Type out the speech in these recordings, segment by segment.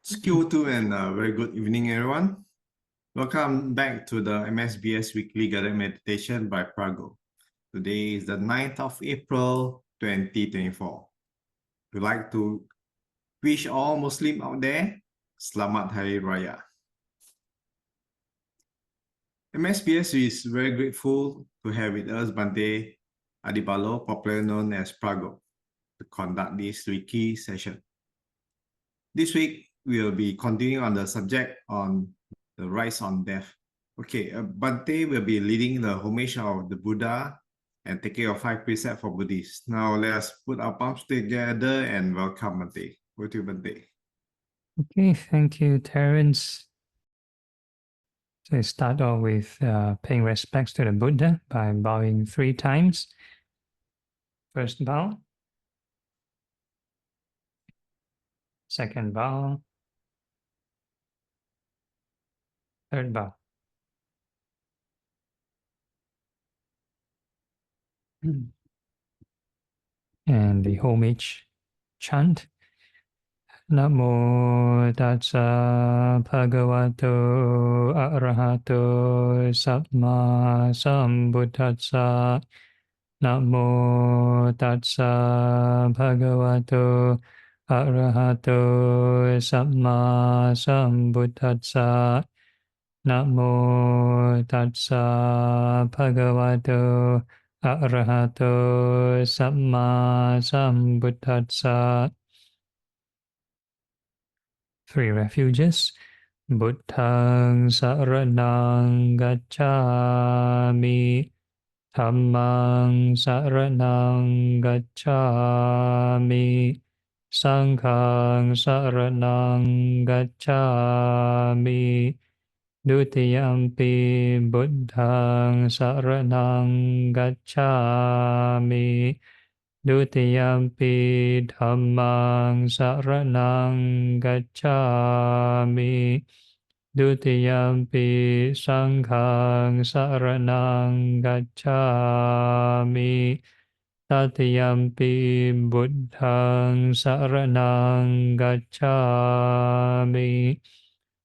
Q2 and very good evening, everyone. Welcome back to the MSBS Weekly Guided Meditation by Phra Goh. Today is the 9th of April, 2024. We'd like to wish all Muslims out there, Selamat Hari Raya. MSBS is very grateful to have with us 𝐵𝐻 Adhibalo, popularly known as Phra Goh, to conduct this weekly session. This week, we'll be continuing on the subject on the rites on death. Okay, 𝐵𝐻 will be leading the homage of the Buddha and taking of 5 precepts for Buddhists. Now let's put our palms together and welcome 𝐵𝐻. Over to you, 𝐵𝐻. Okay, thank you, Terence. So I start off with paying respects to the Buddha by bowing 3 times. First bow. Second bow. Third bow. And the homage chant. Namo tassa bhagavato arahato samma sambuddhassa. Namo tassa bhagavato arahato samma sambuddhassa. Namo tassa bhagavato arahato samma sambuddhassa. 3 refuges. Buddhaṃ saraṇaṃ gacchāmi. Dhammaṃ saraṇaṃ gacchāmi. Saṅghāṃ saraṇaṃ gacchāmi. Dutiyampi Buddhaṃ saraṇaṃ gacchāmi. Dutiyampi Dhammaṃ saraṇaṃ gacchāmi. Dutiyampi Saṅghāṃ saraṇaṃ gacchāmi. Tatiyampi Buddhaṃ saraṇaṃ gacchāmi.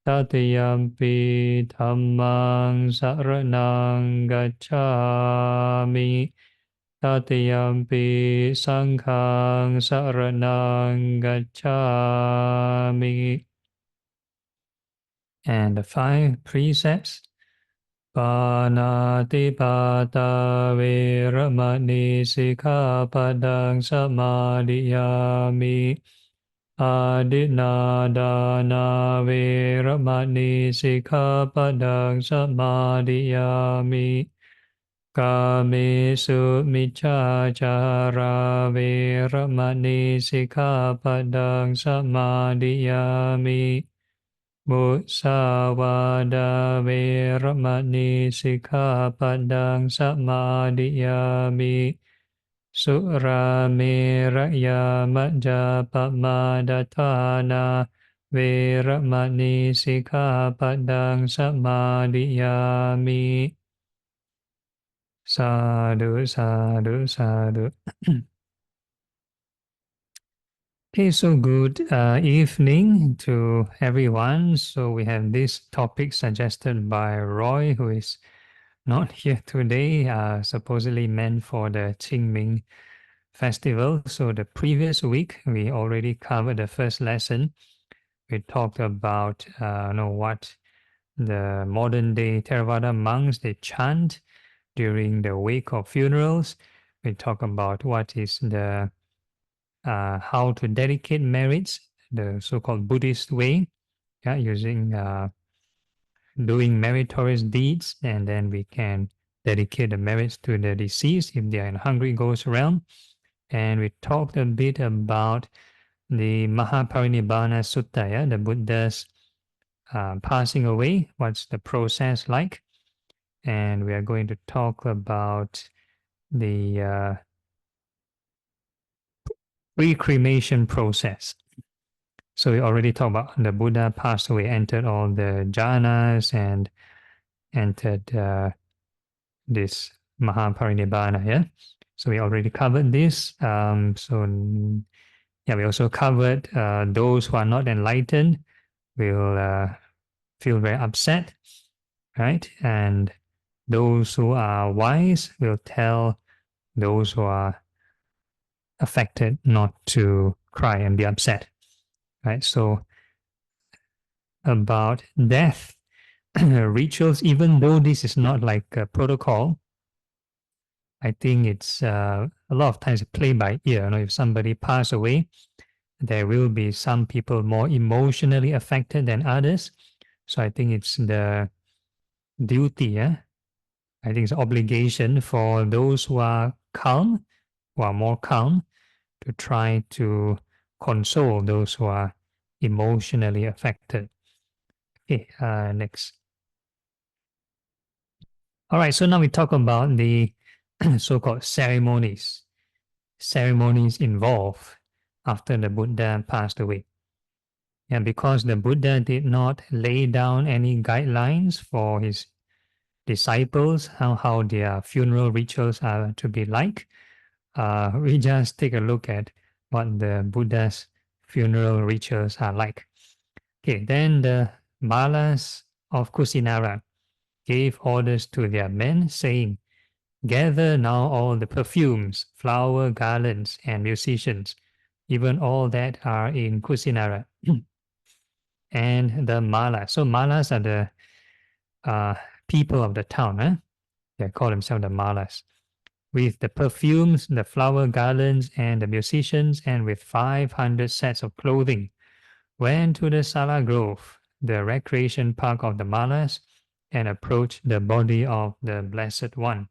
Tatiyampi Dhammaṃ saraṇaṃ gacchāmi. Tatiyampi Saṅghāṃ saraṇaṃ gacchāmi. And the 5 precepts. Pāṇātipātā vēramani sikkhapadang samadhiyāmi. Adinādāna vēramani sikkhapadang samadhiyāmi. Kāmesu micchācārā vēramani sikkhapadang samadhiyāmi. Musāvādā vēramani sikkhapadang samadhiyāmi. Surameraya majjapamadatthāna vēramani sikkhapadang samadhiyāmi. Sadhu, sadhu, sadhu. Okay, so good evening to everyone. So we have this topic suggested by Roy, who is not here today, supposedly meant for the Qingming festival. So the previous week, we already covered the first lesson. We talked about what the modern day Theravada monks, they chant during the wake of funerals. We talk about what is the how to dedicate merits, the so-called Buddhist way, using doing meritorious deeds, and then we can dedicate the merits to the deceased if they are in hungry ghost realm. And we talked a bit about the Maha Parinibbana Sutta, the Buddha's passing away, what's the process like. And we are going to talk about the pre-cremation process. So we already talked about the Buddha passed away, entered all the jhanas and entered this Maha Parinibbana, So we already covered this. We also covered those who are not enlightened, will feel very upset, right? And those who are wise will tell those who are affected not to cry and be upset, right? So about death rituals, even though this is not like a protocol, I think it's a lot of times play by ear. If somebody pass away, there will be some people more emotionally affected than others. So I think it's the duty, I think it's obligation for those who are calm, who are more calm, to try to console those who are emotionally affected. Okay, next. All right, so now we talk about the so-called ceremonies involved after the Buddha passed away. And because the Buddha did not lay down any guidelines for his disciples, how their funeral rituals are to be like, we just take a look at what the Buddha's funeral rituals are like. Okay, then the Malas of Kusinara gave orders to their men, saying, "Gather now all the perfumes, flower garlands, and musicians, even all that are in Kusinara." And the Malas. So Malas are the people of the town. They call themselves the Malas. With the perfumes, the flower garlands, and the musicians, and with 500 sets of clothing, went to the Sala Grove, the recreation park of the Malas, and approached the body of the Blessed One.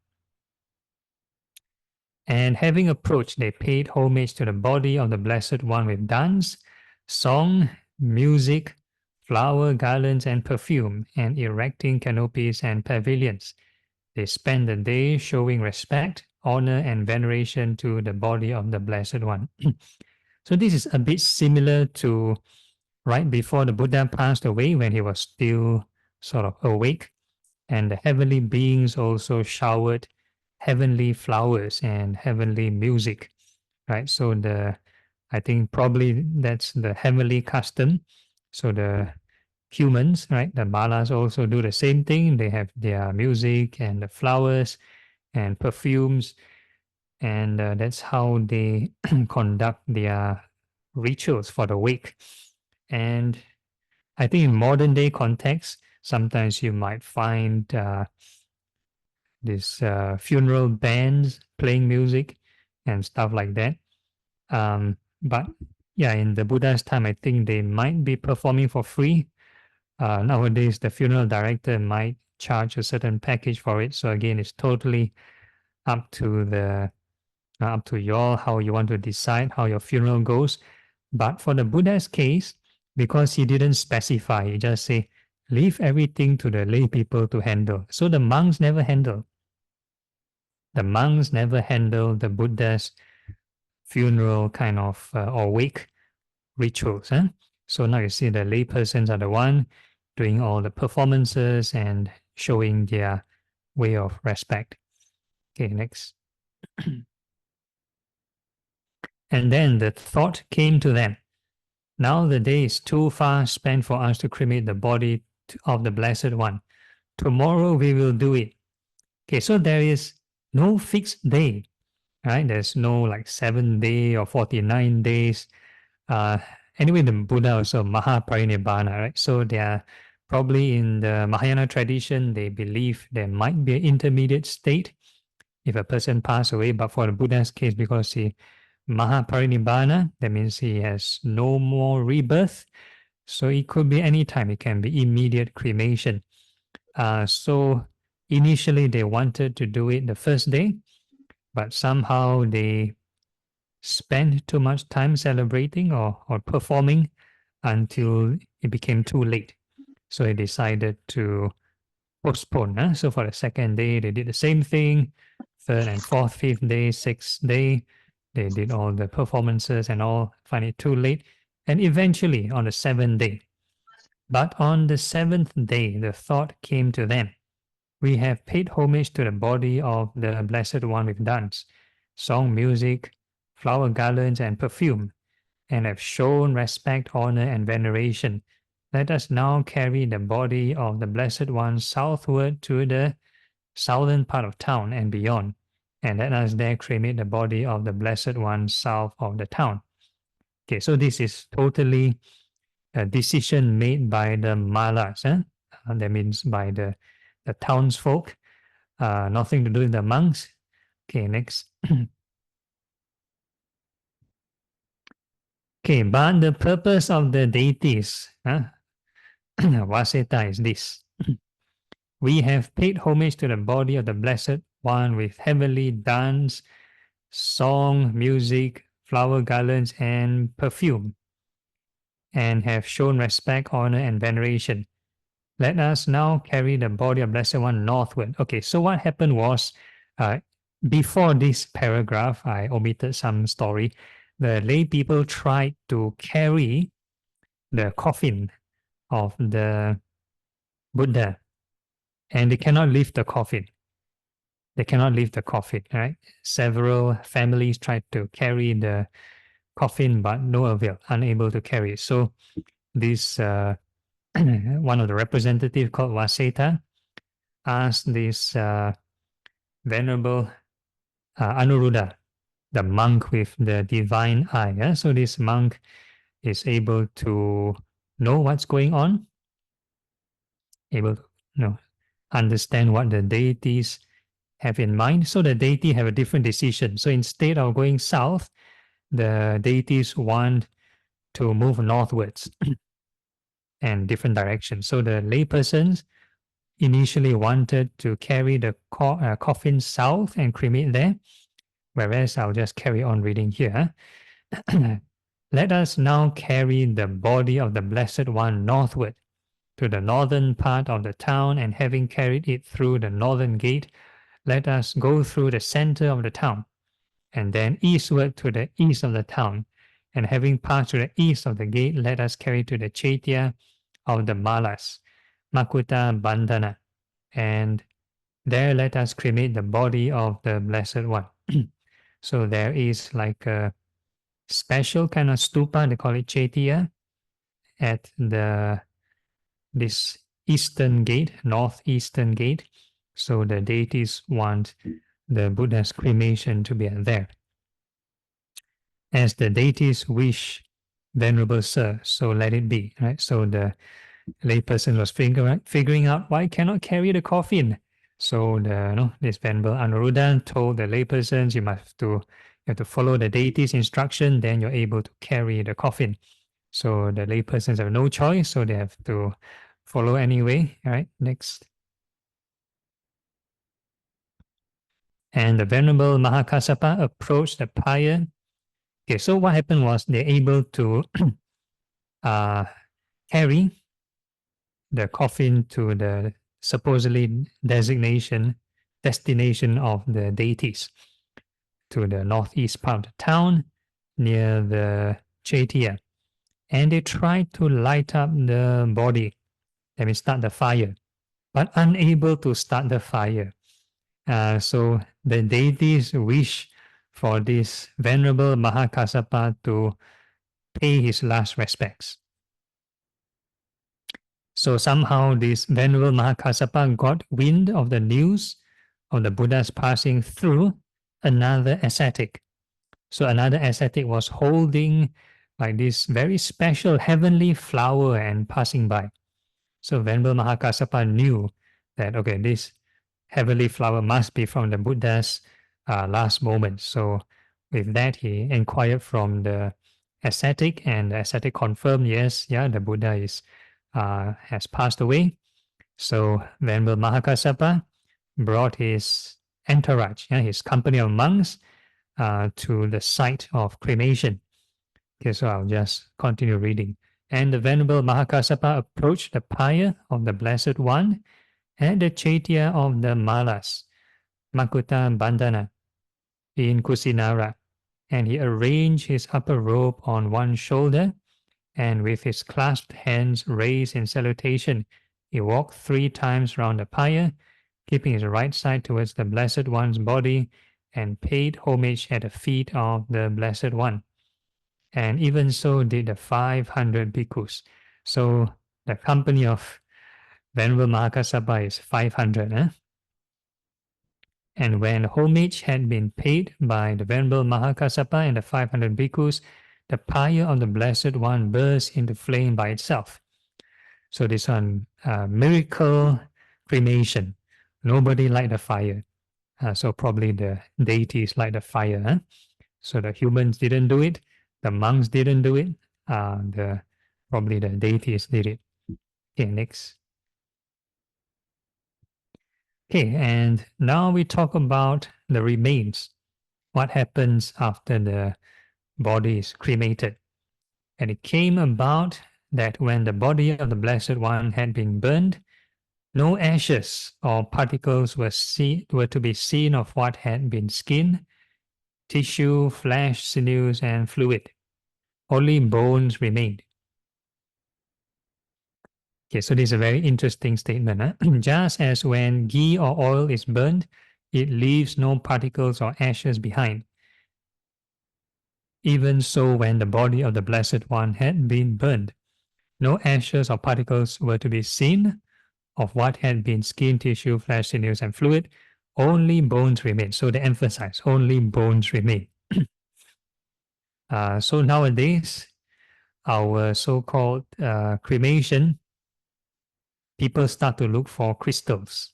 And having approached, they paid homage to the body of the Blessed One with dance, song, music, flower garlands, and perfume, and erecting canopies and pavilions. They spent the day showing respect, honor, and veneration to the body of the Blessed One. So this is a bit similar to right before the Buddha passed away, when he was still sort of awake, and the heavenly beings also showered heavenly flowers and heavenly music, right? So I think probably that's the heavenly custom. So the humans, right, the Malas also do the same thing. They have their music and the flowers and perfumes, and that's how they conduct their rituals for the wake. And I think in modern day context, sometimes you might find these funeral bands playing music and stuff like that. But yeah, in the Buddha's time, I think they might be performing for free. Nowadays, the funeral director might charge a certain package for it. So again, it's totally up to you all how you want to decide how your funeral goes. But for the Buddha's case, because he didn't specify, he just say, leave everything to the lay people to handle. So the monks never handle. The monks never handle the Buddha's funeral kind of or wake rituals. So now you see the lay persons are the one doing all the performances and showing their way of respect. Okay, next. And then the thought came to them, now the day is too far spent for us to cremate the body of the Blessed One. Tomorrow we will do it. Okay, so there is no fixed day, right? There's no like 7 day or 49 days. Anyway, the Buddha also Maha Parinibbana, right? So they are probably in the Mahayana tradition, they believe there might be an intermediate state if a person passed away. But for the Buddha's case, because he Maha Parinibbana, that means he has no more rebirth. So it could be any time. It can be immediate cremation. So initially they wanted to do it the first day, but somehow they spent too much time celebrating or performing until it became too late. So they decided to postpone. So for the second day, they did the same thing. Third and fourth, fifth day, sixth day, they did all the performances and all, find it too late. And eventually on the seventh day. But on the seventh day, the thought came to them, we have paid homage to the body of the Blessed One with dance, song, music, flower garlands, and perfume, and have shown respect, honor, and veneration let us now carry the body of the Blessed One southward to the southern part of town and beyond, and let us there cremate the body of the Blessed One south of the town. Okay, so this is totally a decision made by the malas. That means by the townsfolk, nothing to do with the monks. Okay, next. Okay, but the purpose of the deities, Vaseta, is this. We have paid homage to the body of the Blessed One with heavenly dance, song, music, flower garlands, and perfume, and have shown respect, honor, and veneration. Let us now carry the body of Blessed One northward. Okay, so what happened was, before this paragraph, I omitted some story. The lay people tried to carry the coffin of the Buddha, and they cannot lift the coffin. They cannot lift the coffin, right? Several families tried to carry the coffin, but no avail, unable to carry it. So this one of the representatives called Vaseta asked this venerable Anuruddha, the monk with the divine eye. So this monk is able to know what's going on, able to understand what the deities have in mind. So the deity have a different decision. So instead of going south, the deities want to move northwards and different directions. So the laypersons initially wanted to carry the coffin south and cremate there, whereas I'll just carry on reading here. Let us now carry the body of the Blessed One northward to the northern part of the town, and having carried it through the northern gate, let us go through the center of the town, and then eastward to the east of the town, and having passed to the east of the gate, let us carry to the Chaitya of the Malas, Makuta Bandhana, and there let us cremate the body of the Blessed One. So there is like a special kind of stupa, they call it Chaitya, at this eastern gate, northeastern gate. So the deities want the Buddha's cremation to be there. As the deities wish, Venerable Sir, so let it be. Right? So the layperson was figuring out why cannot carry the coffin. So this Venerable Anuruddha told the laypersons, you have to follow the deity's instruction, then you're able to carry the coffin. So the laypersons have no choice, so they have to follow anyway. All right, next. And the Venerable Mahakassapa approached the pyre. Okay, so what happened was they're able to carry the coffin to the supposedly destination of the deities, to the northeast part of the town near the Chaitya. And they tried to light up the body, that means start the fire, but unable to start the fire. So the deities wish for this Venerable Mahakassapa to pay his last respects. So somehow this Venerable Mahakassapa got wind of the news of the Buddha's passing through another ascetic. So another ascetic was holding like this very special heavenly flower and passing by. So Venerable Mahakassapa knew that, okay, this heavenly flower must be from the Buddha's last moment. So with that, he inquired from the ascetic, and the ascetic confirmed, yes, the Buddha has passed away. So Venerable Mahakassapa brought his entourage, his company of monks, to the site of cremation. Okay, so I'll just continue reading. And the Venerable Mahakassapa approached the pyre of the Blessed One at the Chaitya of the Malas, Makuta Bandhana, in Kusinara, and he arranged his upper robe on one shoulder, and with his clasped hands raised in salutation, he walked 3 times round the pyre, keeping his right side towards the Blessed One's body, and paid homage at the feet of the Blessed One. And even so did the 500 bhikkhus. So The company of Venerable Mahakassapa is 500. And when homage had been paid by the Venerable Mahakassapa and the 500 bhikkhus, the pyre of the Blessed One burst into flame by itself. So this one, miracle cremation. Nobody light the fire. So probably the deities light the fire. So the humans didn't do it. The monks didn't do it. Probably the deities did it. Okay, next. Okay, and now we talk about the remains. What happens after the body is cremated? And it came about that when the body of the Blessed One had been burned, no ashes or particles were to be seen of what had been skin, tissue, flesh, sinews, and fluid. Only bones remained. Okay, so this is a very interesting statement. Just as when ghee or oil is burned, it leaves no particles or ashes behind. Even so, when the body of the Blessed One had been burned, no ashes or particles were to be seen of what had been skin, tissue, flesh, sinews, and fluid. Only bones remain. So they emphasize only bones remain. So nowadays, our so-called cremation, people start to look for crystals,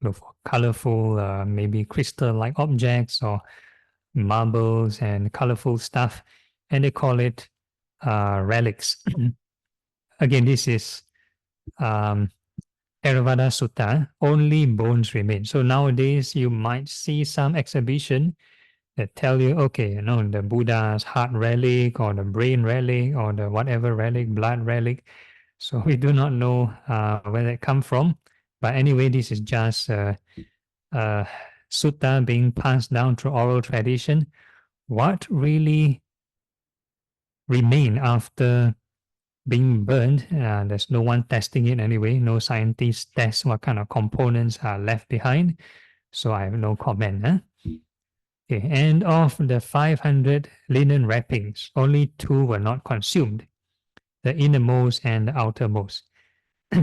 look for colorful, maybe crystal-like objects or marbles and colorful stuff, and they call it relics. Again, this is Theravada Sutta, only bones remain. So nowadays, you might see some exhibition that tell you, okay, the Buddha's heart relic or the brain relic or the whatever relic, blood relic. So we do not know where they come from. But anyway, this is just sutta being passed down through oral tradition. What really remain after being burned? There's no one testing it anyway. No scientists test what kind of components are left behind. So I have no comment. Okay, and of the 500 linen wrappings, only 2 were not consumed, the innermost and the outermost.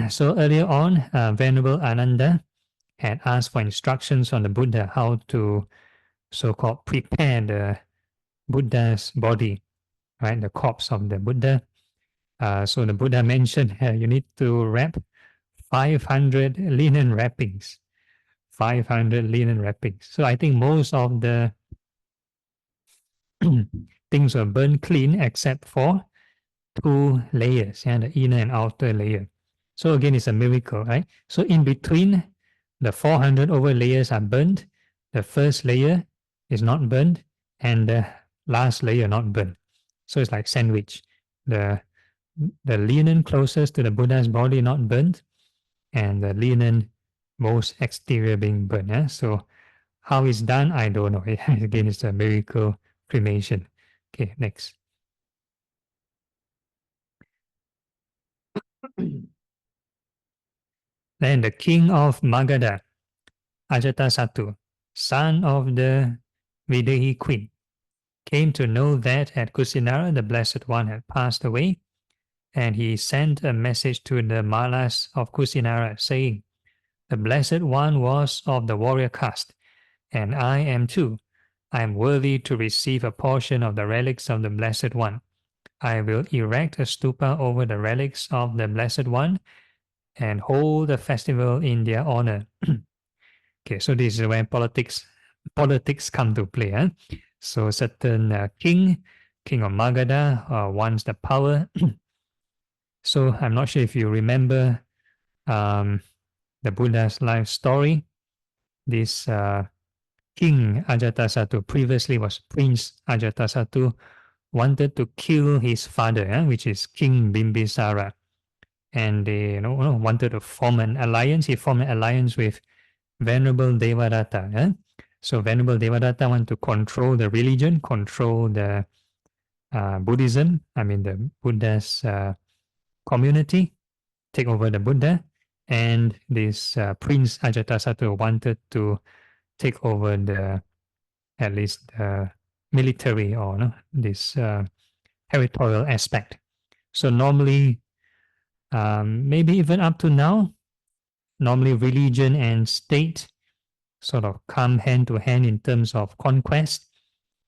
So earlier on, Venerable Ananda had asked for instructions on the Buddha how to so-called prepare the Buddha's body, right? The corpse of the Buddha. So the Buddha mentioned you need to wrap 500 linen wrappings. 500 linen wrappings. So I think most of the things were burned clean except for 2 layers, the inner and outer layer. So again, it's a miracle, right? So in between, the 400 over layers are burnt. The first layer is not burnt, and the last layer not burnt. So it's like sandwich. The linen closest to the Buddha's body not burnt, and the linen most exterior being burnt. So how it's done, I don't know. Again, it's a miracle cremation. Okay, next. Then the king of Magadha, Ajatasattu, son of the Videhi queen, came to know that at Kusinara the Blessed One had passed away, and he sent a message to the Malas of Kusinara, saying, "The Blessed One was of the warrior caste, and I am too. I am worthy to receive a portion of the relics of the Blessed One. I will erect a stupa over the relics of the Blessed One and hold a festival in their honor." Okay, so this is when politics come to play. So certain king of Magadha wants the power. So I'm not sure if you remember the Buddha's life story. This King Ajatasattu, previously was Prince Ajatasattu, wanted to kill his father, which is King Bimbisara. And they wanted to form an alliance. He formed an alliance with Venerable Devadatta. So Venerable Devadatta want to control the religion, control the Buddhism, the Buddha's community, take over the Buddha. And this Prince Ajatasattu wanted to take over at least the military or this territorial aspect. So normally maybe even up to now, normally religion and state sort of come hand to hand in terms of conquest.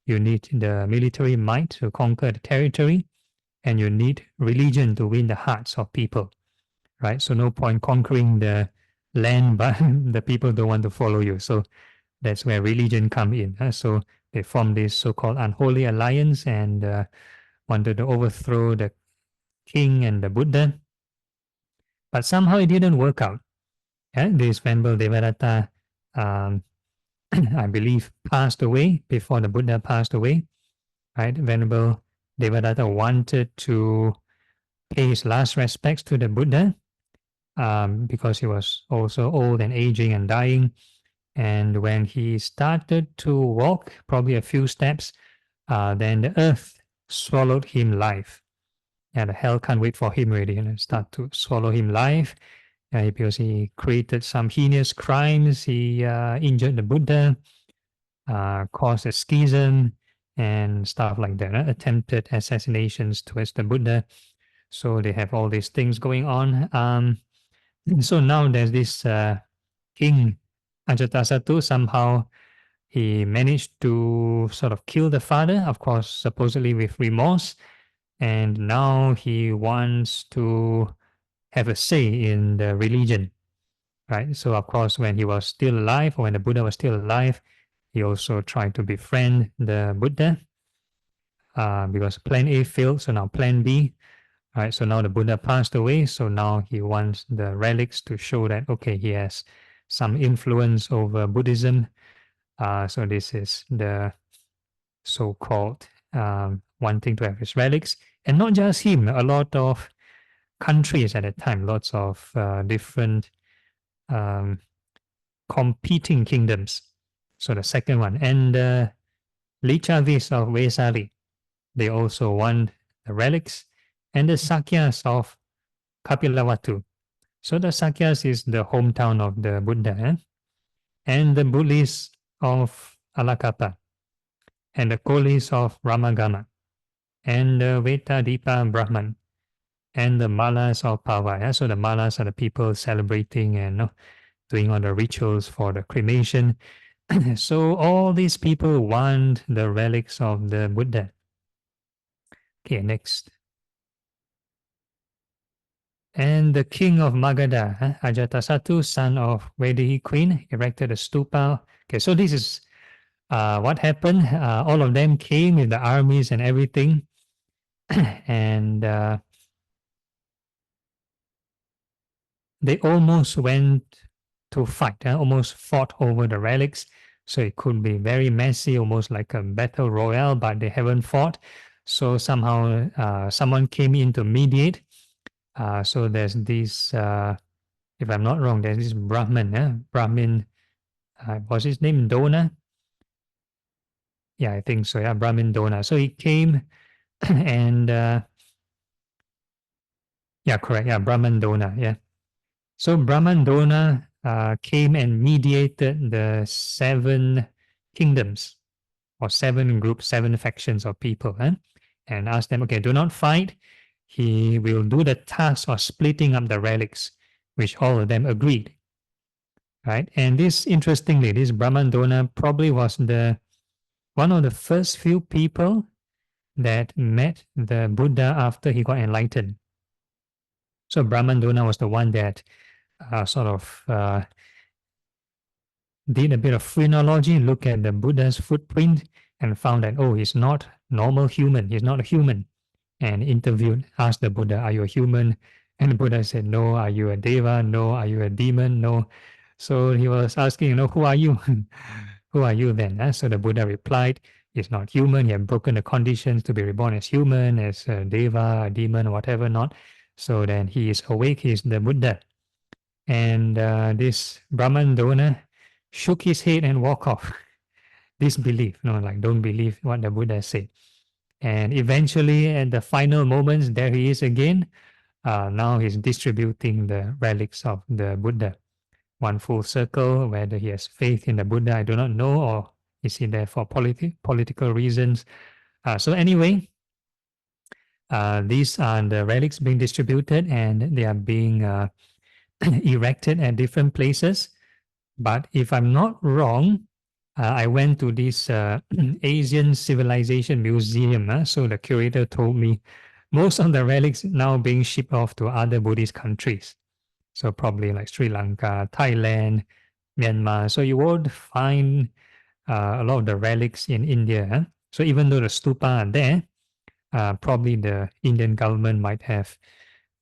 You need the military might to conquer the territory, and you need religion to win the hearts of people, right? So no point conquering the land, but the people don't want to follow you. So that's where religion come in. So they formed this so-called unholy alliance and wanted to overthrow the king and the Buddha. But somehow it didn't work out. This Venerable Devadatta, I believe, passed away before the Buddha passed away. Right? Venerable Devadatta wanted to pay his last respects to the Buddha because he was also old and aging and dying. And when he started to walk, probably a few steps, then the earth swallowed him alive. And the hell can't wait for him already, start to swallow him alive. Because he created some heinous crimes. He injured the Buddha, caused a schism and stuff like that, attempted assassinations towards the Buddha. So they have all these things going on. So now there's this king Ajatasattu. Somehow he managed to sort of kill the father, of course, supposedly with remorse. And now he wants to have a say in the religion, right? So of course, when he was still alive, or when the Buddha was still alive, he also tried to befriend the Buddha because plan A failed, so now plan B, right? So now the Buddha passed away, so now he wants the relics to show that, okay, he has some influence over Buddhism. So this is the so-called wanting to have his relics. And not just him, a lot of countries at that time, lots of different competing kingdoms. So the second one, and the Lichavis of Vesali, they also want the relics, and the Sakyas of Kapilavatthu. So the Sakyas is the hometown of the Buddha, and the Buddhists of Alakapa, and the Kolis of Ramagama, and the Vetadipa Brahman, and the Malas of Pava. So the Malas are the people celebrating and doing all the rituals for the cremation. So all these people want the relics of the Buddha. Okay, next. And the king of Magadha, Ajatasattu, son of Vaidehi queen, erected a stupa. Okay, so this is what happened. All of them came with the armies and everything. And they almost went to fight, almost fought over the relics. So it could be very messy, almost like a battle royale, but they haven't fought. So somehow someone came in to mediate. So there's this, if I'm not wrong, there's this Brahmin, was his name Dona? Yeah, I think so. Yeah, Brahmin Dona. So he came and, yeah, correct. Yeah, Brahman Dona. Yeah. So Brahman Dona came and mediated the 7 kingdoms or 7 groups, 7 factions of people, and asked them, okay, do not fight. He will do the task of splitting up the relics, which all of them agreed. Right? And this, interestingly, this Brahman Dona probably was one of the first few people that met the Buddha after he got enlightened. So Brahman Dona was the one that sort of did a bit of phrenology, look at the Buddha's footprint, and found that, oh, he's not normal human. He's not a human. And interviewed, asked the Buddha, are you a human? And the Buddha said, no. Are you a deva? No. Are you a demon? No. So he was asking, who are you? Who are you then? So the Buddha replied, he's not human. He had broken the conditions to be reborn as human, as a deva, a demon, whatever not. So then he is awake. He is the Buddha. And this Brahman Dona shook his head and walked off. Disbelief, don't believe what the Buddha said. And eventually, at the final moments, there he is again. Now he's distributing the relics of the Buddha. One full circle. Whether he has faith in the Buddha, I do not know, or is he there for political reasons? So anyway, These are the relics being distributed, and they are being erected at different places. But if I'm not wrong, I went to this Asian Civilization Museum. So the curator told me most of the relics now being shipped off to other Buddhist countries. So probably like Sri Lanka, Thailand, Myanmar. So you won't find a lot of the relics in India. So even though the stupa are there, probably the Indian government might have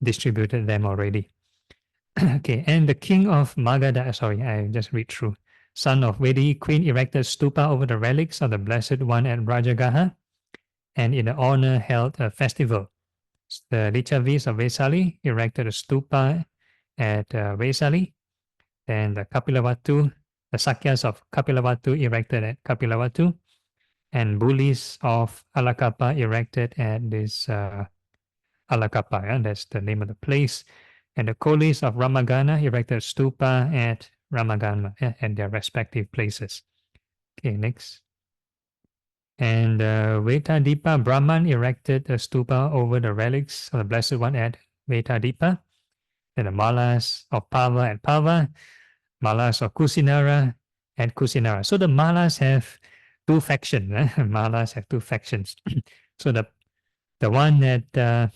distributed them already. Okay, and the king of Magadha, sorry, I just read through. Son of Vedi, queen erected stupa over the relics of the Blessed One at Rajagaha, and in the honor held a festival. The Lichavis of Vesali erected a stupa at Vesali. Then the Kapilavatthu, the Sakyas of Kapilavatthu erected at Kapilavatthu, and Bulis of Alakapa erected at this Alakapa, yeah? That's the name of the place. And the Kolis of Ramagana erected stupa at Ramagana, yeah, at their respective places. Okay, next. And Vetadipa Brahman erected a stupa over the relics of the Blessed One at Vetadipa. Then the Malas of Pava and Pava, Malas of Kusinara and Kusinara. So the Malas have two factions. Malas have two factions. So the one that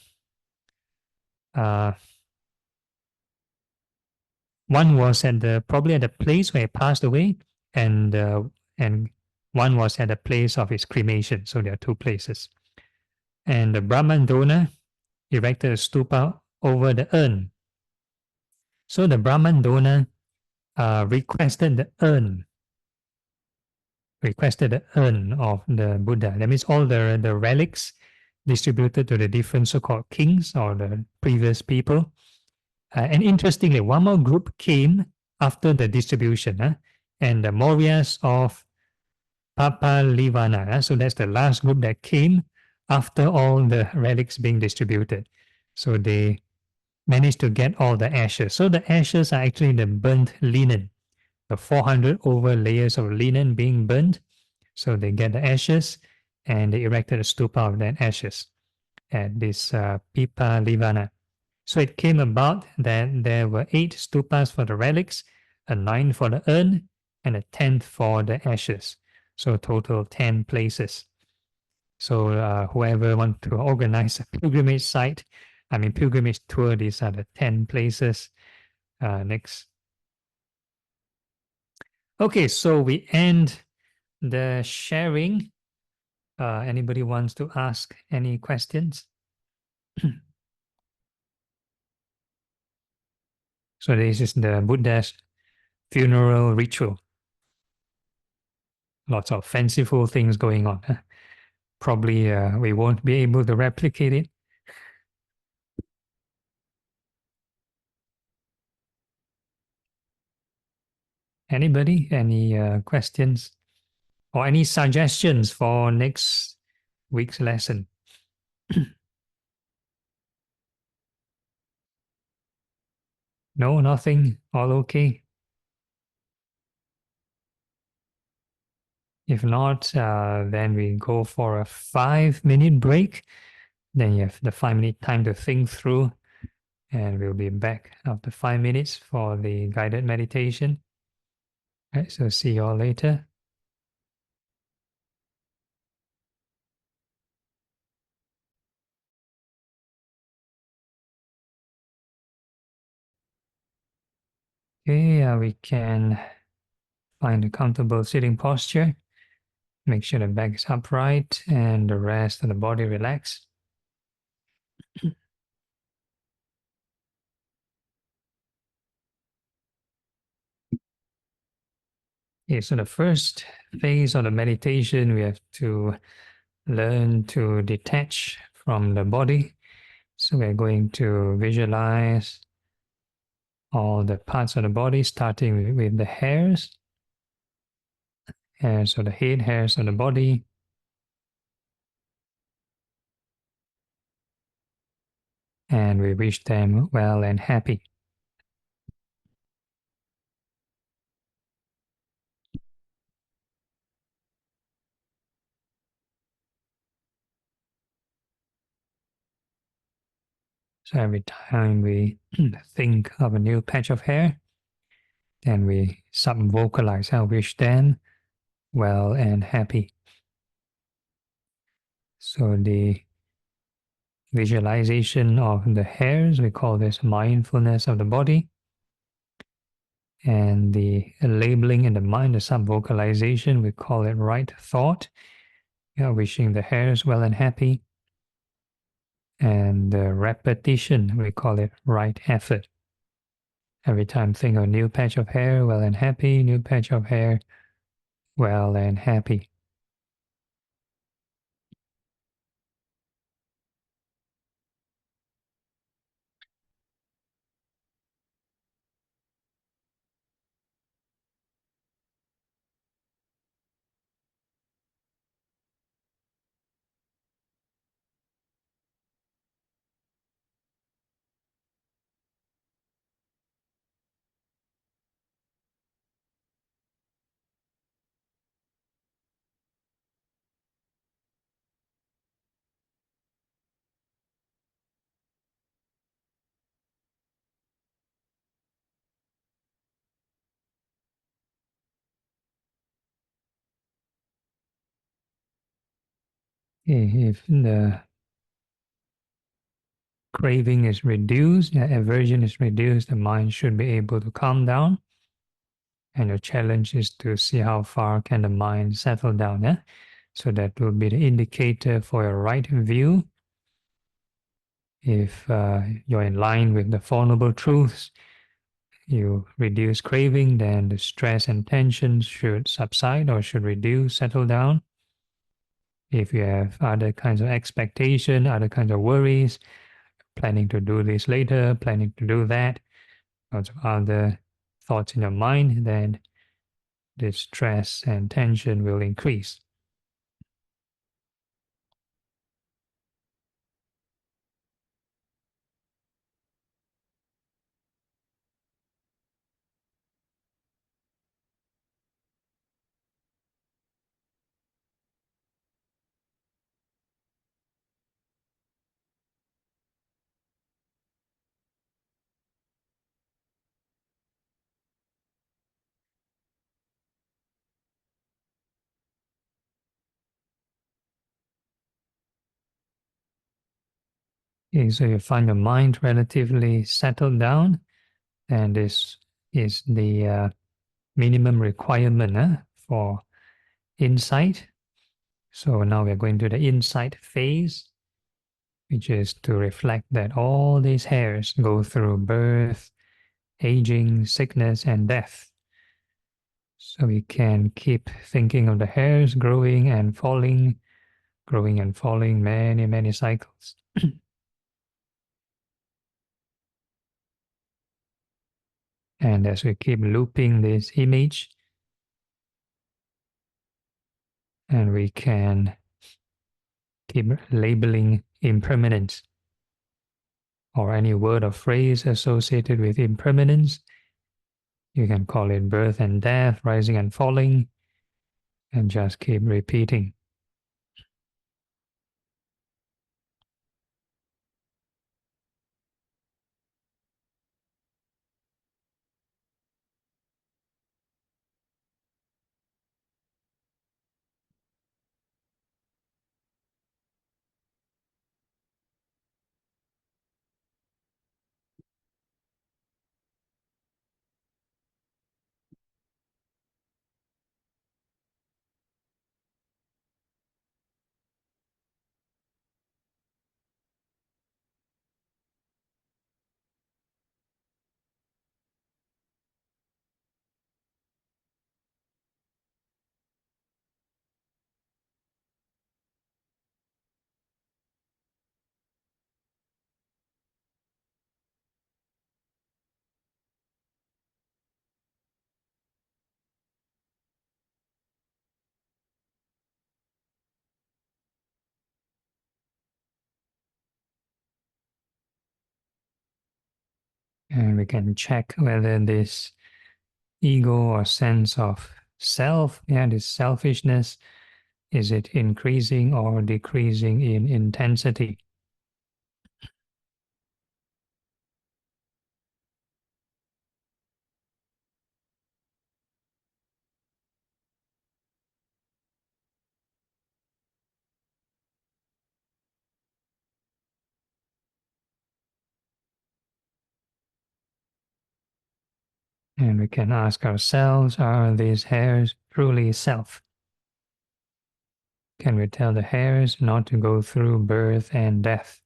one was at the probably at the place where he passed away, and one was at the place of his cremation. So there are two places. And the Brahman donor erected a stupa over the urn. So the Brahman donor requested the urn of the Buddha. That means all the relics distributed to the different so-called kings or the previous people. And interestingly, one more group came after the distribution, and the Mauryas of Papalivana. So that's the last group that came after all the relics being distributed. So they managed to get all the ashes. So the ashes are actually the burnt linen, the 400 over layers of linen being burnt. So they get the ashes and they erected a stupa of that ashes at this Pipa Livana. So it came about that there were 8 stupas for the relics, a 9 for the urn, and a 10th for the ashes. So total 10 places. So whoever wants to organize a pilgrimage site, pilgrimage tour, these are the 10 places. Next. Okay, so we end the sharing. Anybody wants to ask any questions? So this is the Buddha's funeral ritual. Lots of fanciful things going on. Probably we won't be able to replicate it. Anybody? Any questions? Or any suggestions for next week's lesson? No, nothing? All okay? If not, then we go for a 5-minute break. Then you have the 5-minute time to think through, and we'll be back after 5 minutes for the guided meditation. All right, so see you all later. Okay, we can find a comfortable sitting posture. Make sure the back is upright and the rest of the body relaxed. Okay, so the first phase of the meditation, we have to learn to detach from the body. So we're going to visualize all the parts of the body, starting with the hairs. Hairs of the head, hairs of the body. And we wish them well and happy. So every time we think of a new patch of hair, then we sub-vocalize how we stand well and happy. So the visualization of the hairs, we call this mindfulness of the body. And the labeling in the mind, the sub-vocalization, we call it right thought. Wishing the hairs well and happy. And the repetition, we call it right effort. Every time think of a new patch of hair, well and happy, new patch of hair, well and happy. If the craving is reduced, the aversion is reduced, the mind should be able to calm down. And your challenge is to see how far can the mind settle down. Yeah? So that will be the indicator for your right view. If you're in line with the Four Noble Truths, you reduce craving, then the stress and tension should subside or should reduce, settle down. If you have other kinds of expectation, other kinds of worries, planning to do this later, planning to do that, lots of other thoughts in your mind, then the stress and tension will increase. Okay, so you find your mind relatively settled down, and this is the minimum requirement for insight. So now we're going to the insight phase, which is to reflect that all these hairs go through birth, aging, sickness, and death. So we can keep thinking of the hairs growing and falling, many, many cycles. And as we keep looping this image, and we can keep labeling impermanence or any word or phrase associated with impermanence. You can call it birth and death, rising and falling, and just keep repeating. And we can check whether this ego or sense of self, this selfishness, is it increasing or decreasing in intensity? And we can ask ourselves, are these hairs truly self? Can we tell the hairs not to go through birth and death?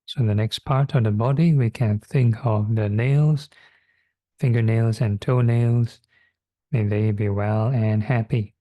So the next part of the body, we can think of the nails, fingernails and toenails. May they be well and happy.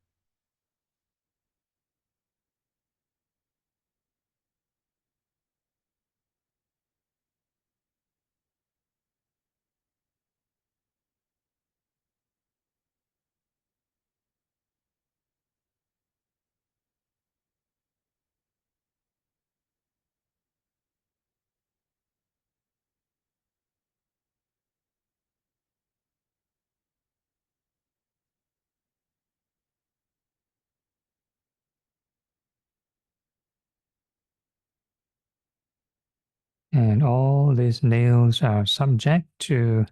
And all these nails are subject to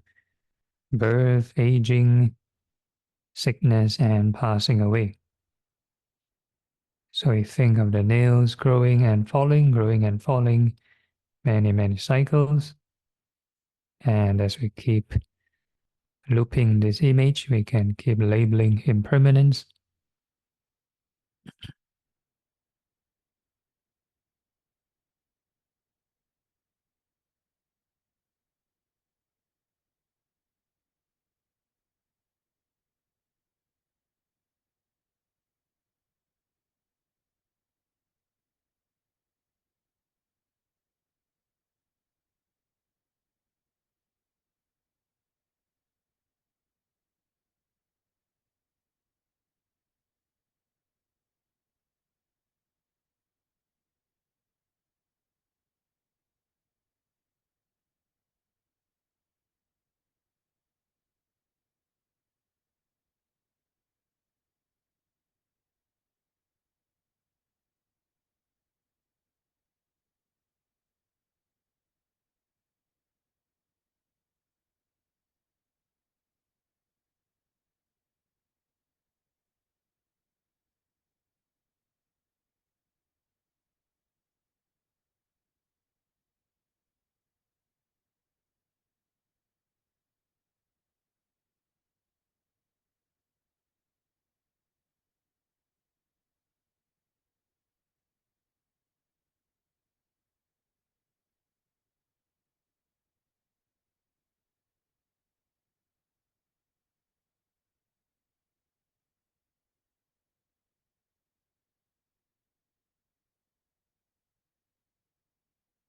birth, aging, sickness, and passing away. So we think of the nails growing and falling, many, many cycles. And as we keep looping this image, we can keep labeling impermanence.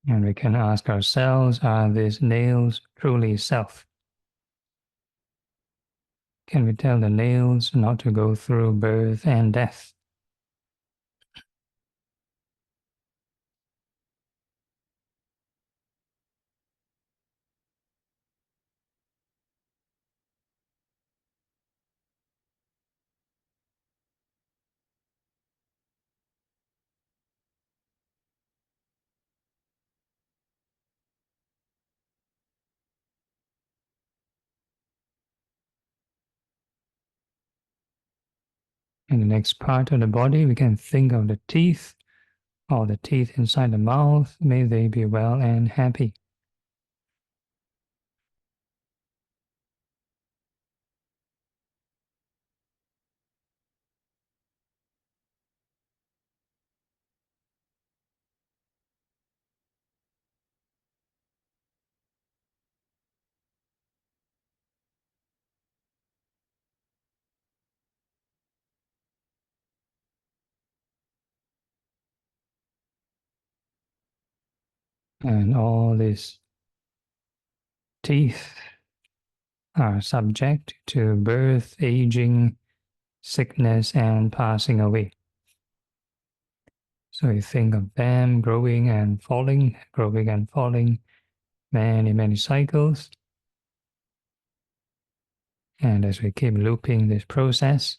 And we can ask ourselves, are these nails truly self? Can we tell the nails not to go through birth and death? In the next part of the body, we can think of the teeth, all the teeth inside the mouth. May they be well and happy. And all these teeth are subject to birth, aging, sickness, and passing away. So you think of them growing and falling, many, many cycles. And as we keep looping this process,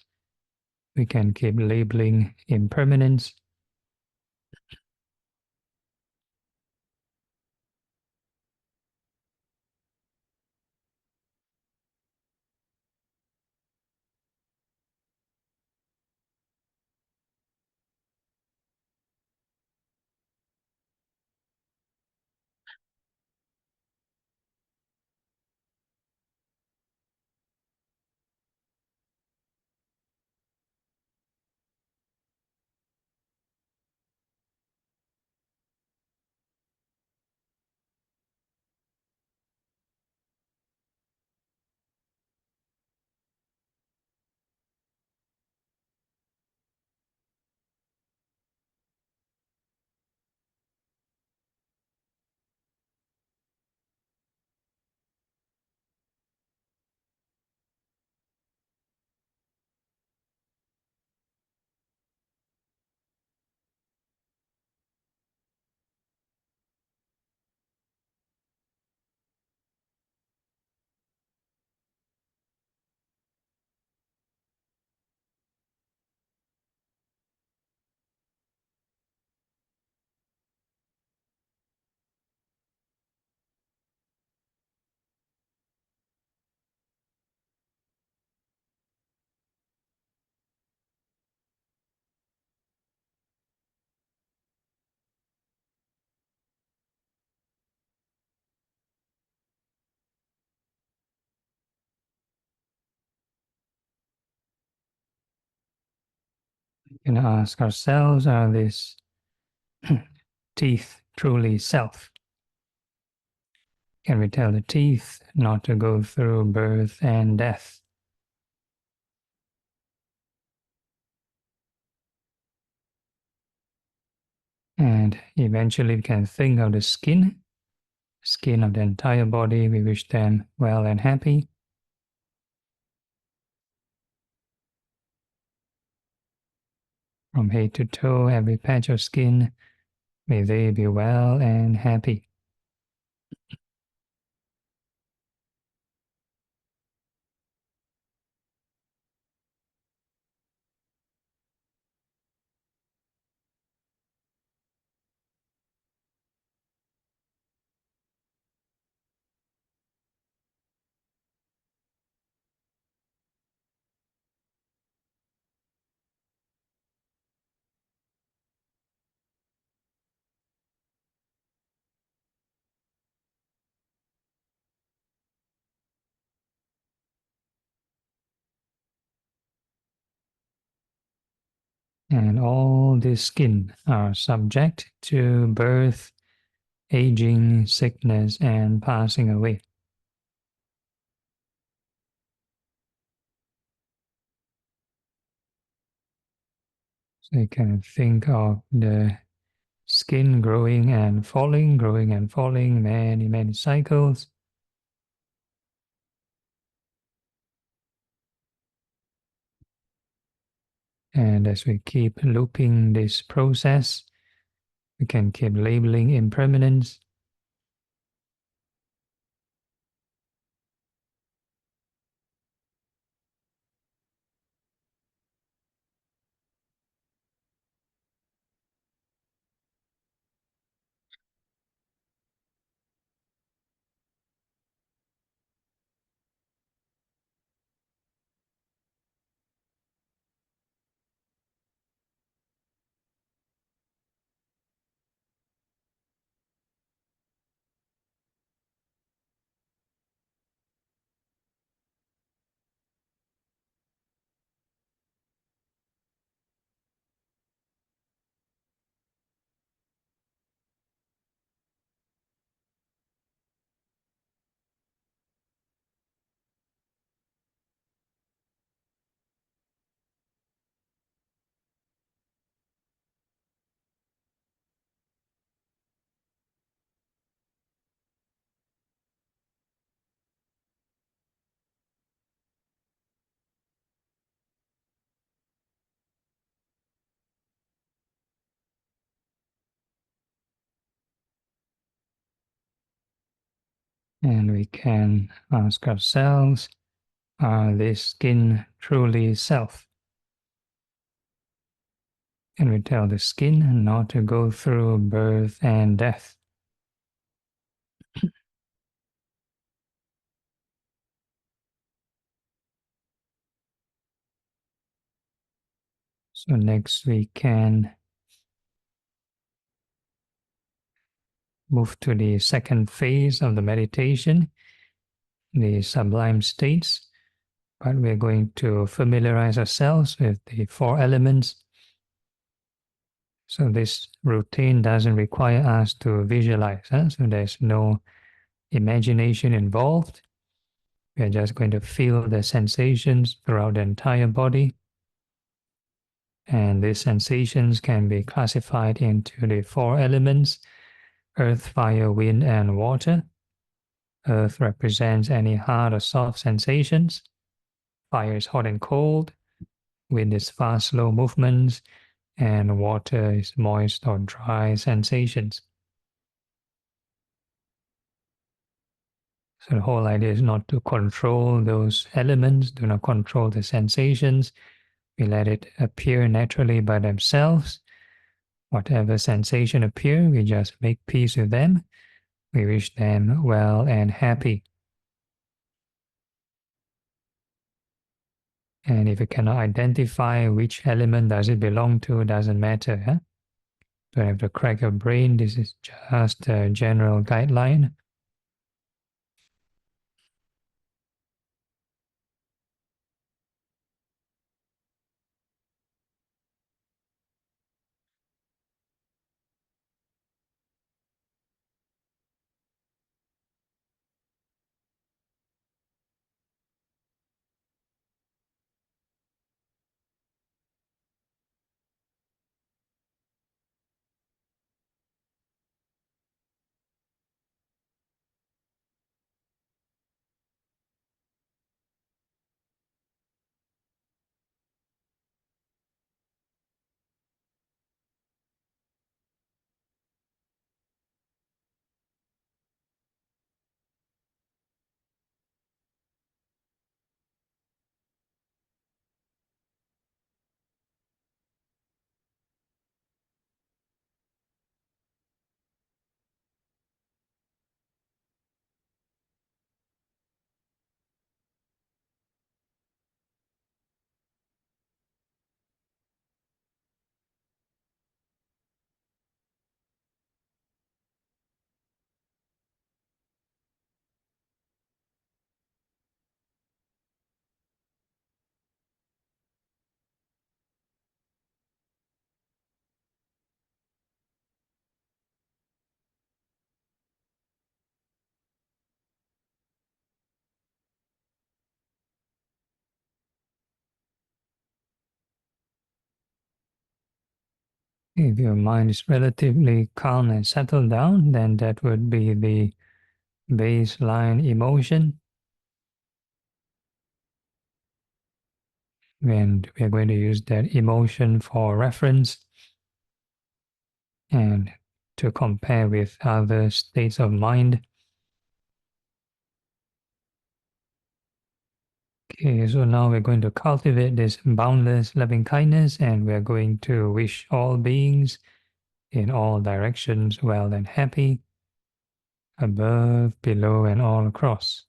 we can keep labeling impermanence. We can ask ourselves, are these teeth truly self? Can we tell the teeth not to go through birth and death? And eventually we can think of the skin of the entire body. We wish them well and happy. From head to toe, every patch of skin, may they be well and happy. And all this skin are subject to birth, aging, sickness, and passing away. So you can think of the skin growing and falling, many, many cycles. And as we keep looping this process, we can keep labeling impermanence. And we can ask ourselves, are this skin truly self? And we tell the skin not to go through birth and death. So next we can move to the second phase of the meditation, the sublime states. But we're going to familiarize ourselves with the four elements. So this routine doesn't require us to visualize. So there's no imagination involved. We're just going to feel the sensations throughout the entire body. And these sensations can be classified into the four elements: earth, fire, wind, and water. Earth represents any hard or soft sensations. Fire is hot and cold. Wind is fast, slow movements. And water is moist or dry sensations. So the whole idea is not to control those elements, do not control the sensations. We let it appear naturally by themselves. Whatever sensation appear, we just make peace with them. We wish them well and happy. And if you cannot identify which element does it belong to, doesn't matter. Huh? Don't have to crack your brain. This is just a general guideline. If your mind is relatively calm and settled down, then that would be the baseline emotion. And we are going to use that emotion for reference and to compare with other states of mind. Okay, so now we're going to cultivate this boundless loving kindness, and we're going to wish all beings in all directions well and happy, above, below, and all across.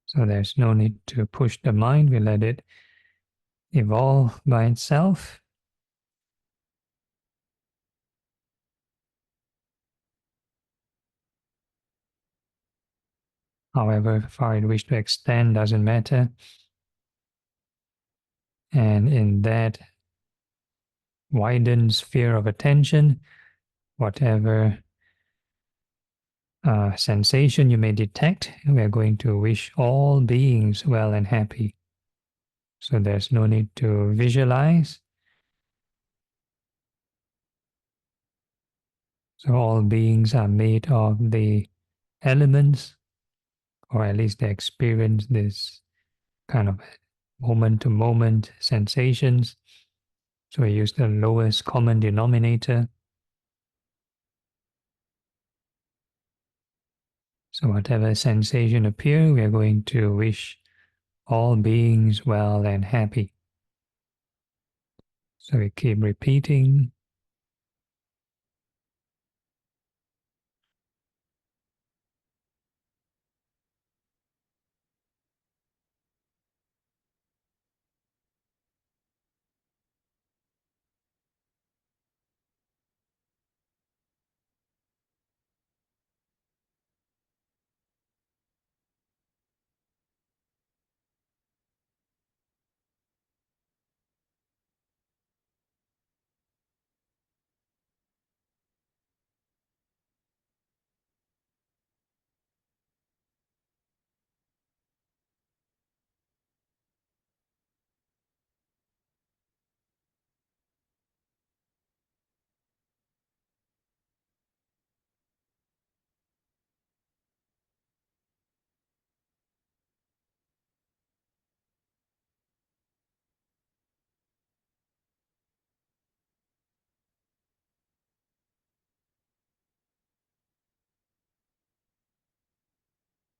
So there's no need to push the mind, we let it evolve by itself. However far it wishes to extend doesn't matter. And in that widened sphere of attention, whatever sensation you may detect, we are going to wish all beings well and happy. So there's no need to visualize. So all beings are made of the elements, or at least they experience this kind of moment-to-moment sensations. So we use the lowest common denominator. So whatever sensation appear, we are going to wish all beings well and happy. So we keep repeating.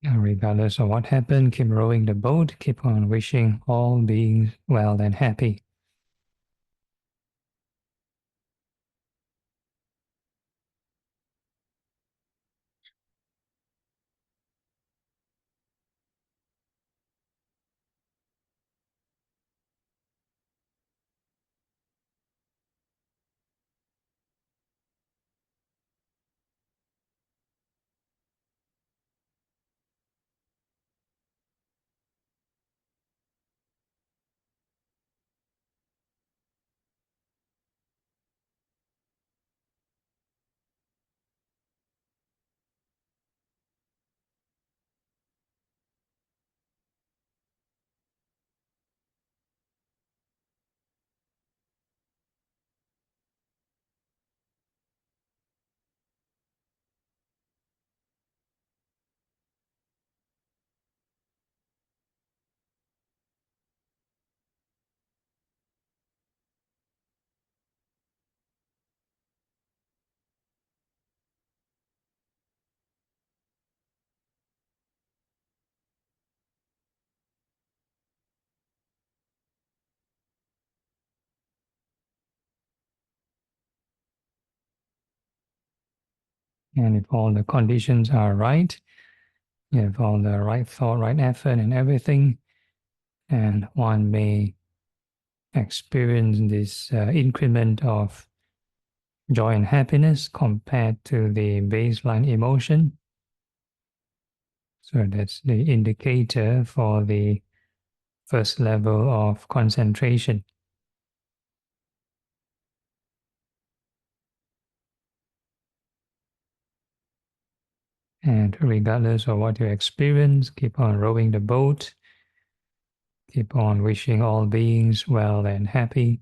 And regardless of what happened, keep rowing the boat, keep on wishing all beings well and happy. And if all the conditions are right, you have all the right thought, right effort and everything, and one may experience this increment of joy and happiness compared to the baseline emotion. So that's the indicator for the first level of concentration. And regardless of what you experience, keep on rowing the boat, keep on wishing all beings well and happy.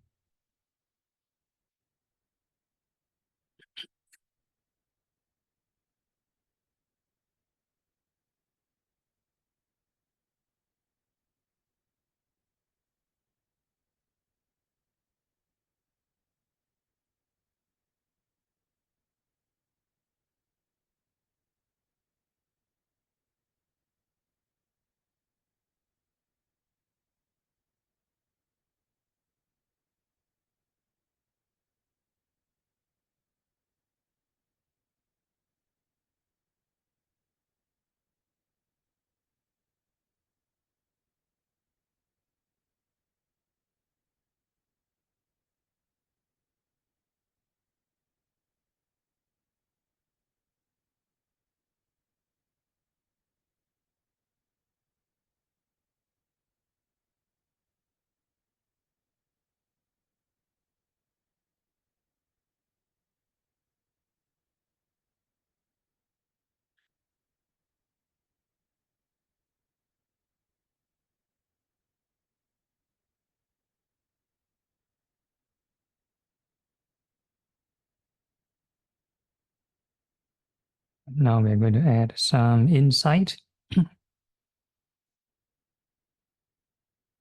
Now we're going to add some insight.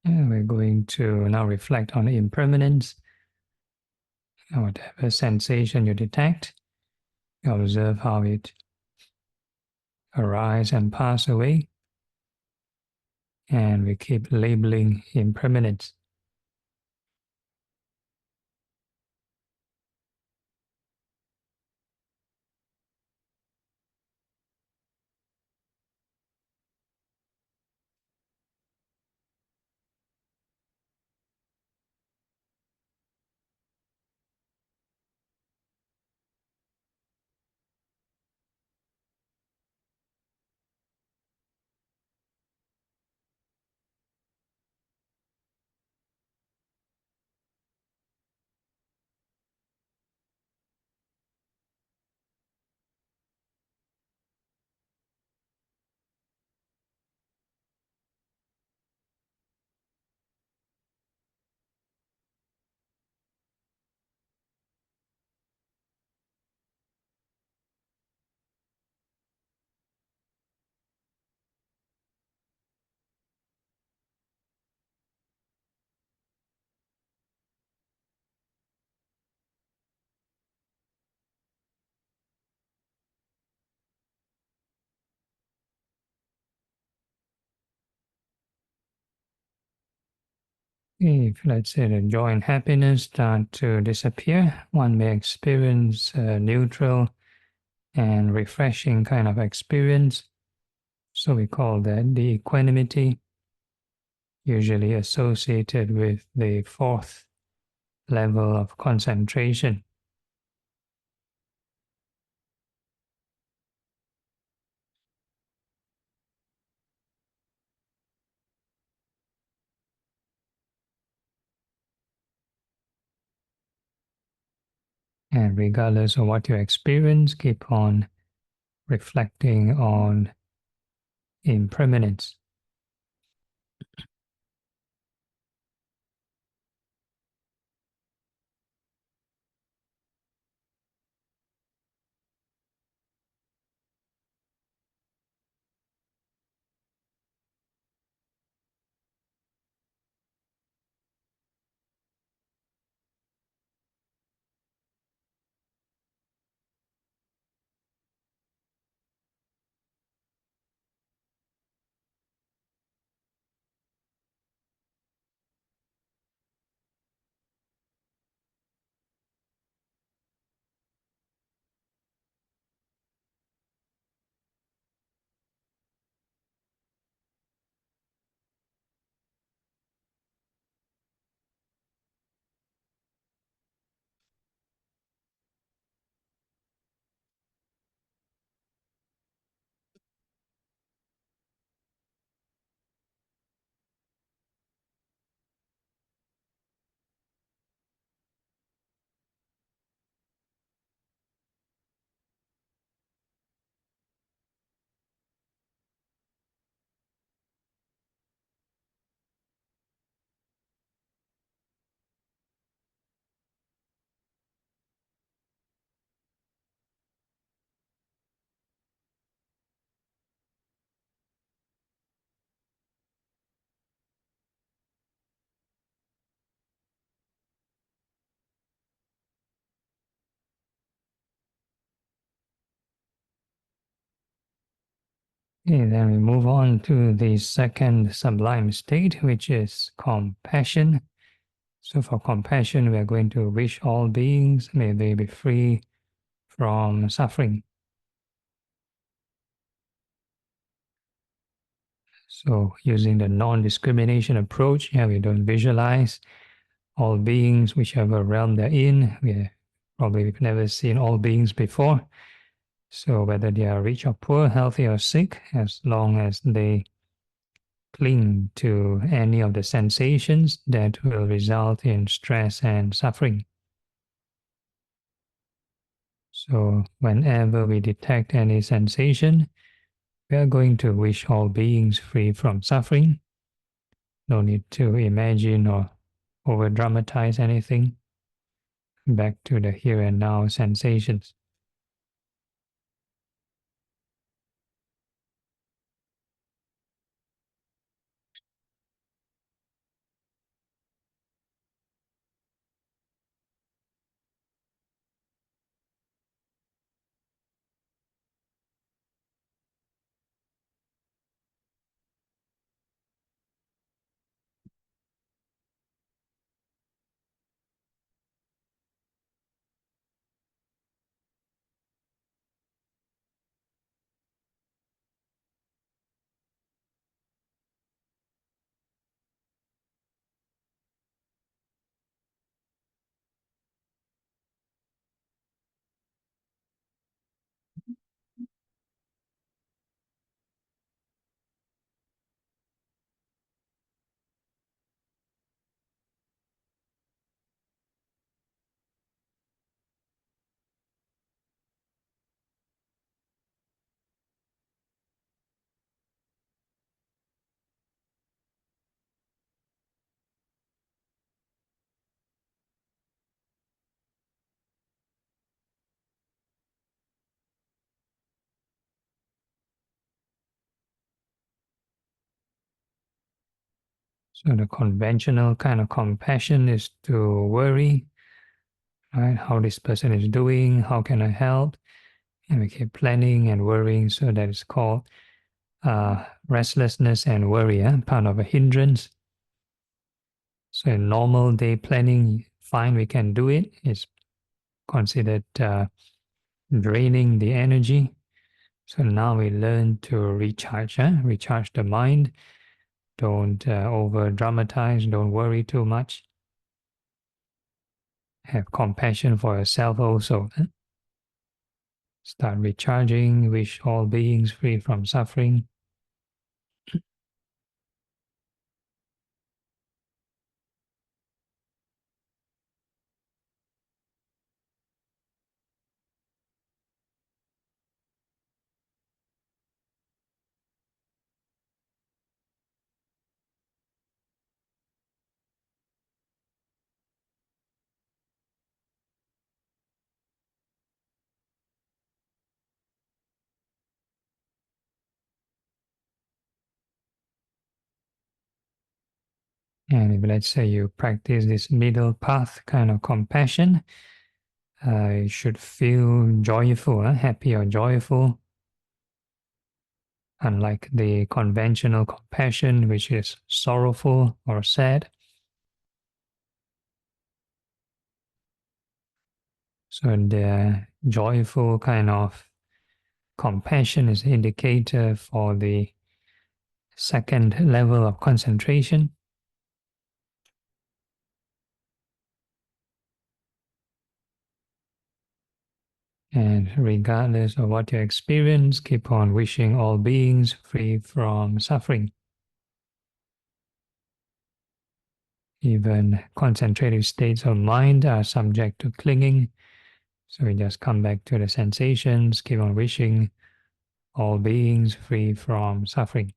And we're going to now reflect on impermanence. Whatever sensation you detect, you observe how it arise and pass away, and we keep labeling impermanence. If, let's say, the joy and happiness start to disappear, one may experience a neutral and refreshing kind of experience. So we call that the equanimity, usually associated with the fourth level of concentration. And regardless of what you experience, keep on reflecting on impermanence. Okay, then we move on to the second sublime state, which is compassion. So for compassion, we are going to wish all beings, may they be free from suffering. So using the non-discrimination approach, we don't visualize all beings, whichever realm they're in. We've never seen all beings before. So whether they are rich or poor, healthy or sick, as long as they cling to any of the sensations, that will result in stress and suffering. So whenever we detect any sensation, we are going to wish all beings free from suffering. No need to imagine or over-dramatize anything. Back to the here and now sensations. So the conventional kind of compassion is to worry, right? How this person is doing, how can I help? And we keep planning and worrying, so that is called restlessness and worry, part of a hindrance. So in normal day planning, fine, we can do it. It's considered draining the energy. So now we learn to recharge, recharge the mind. Don't over dramatize, don't worry too much. Have compassion for yourself also. Start recharging, wish all beings free from suffering. And if let's say you practice this middle path kind of compassion, you should feel joyful, happy or joyful. Unlike the conventional compassion, which is sorrowful or sad. So the joyful kind of compassion is an indicator for the second level of concentration. And regardless of what you experience, keep on wishing all beings free from suffering. Even concentrated states of mind are subject to clinging. So we just come back to the sensations, keep on wishing all beings free from suffering.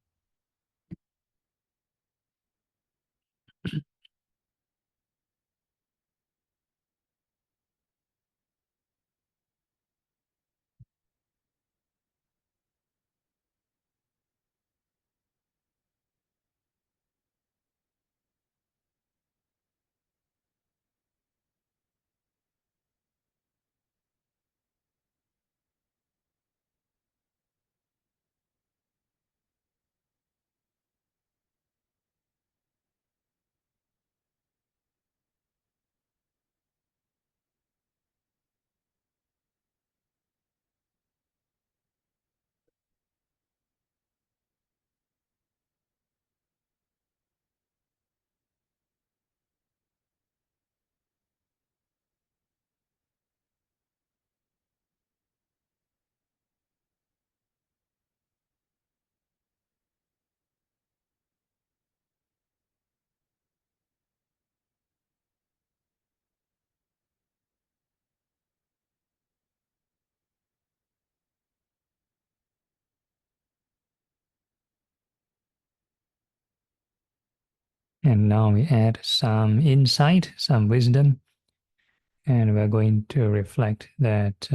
And now we add some insight, some wisdom, and we're going to reflect that,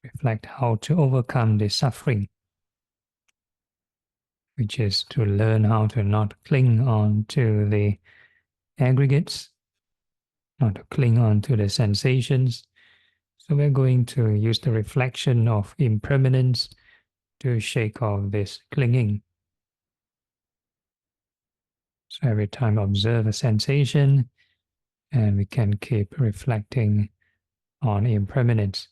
reflect how to overcome the suffering, which is to learn how to not cling on to the aggregates, not to cling on to the sensations. So we're going to use the reflection of impermanence to shake off this clinging. So every time observe a sensation, and we can keep reflecting on impermanence.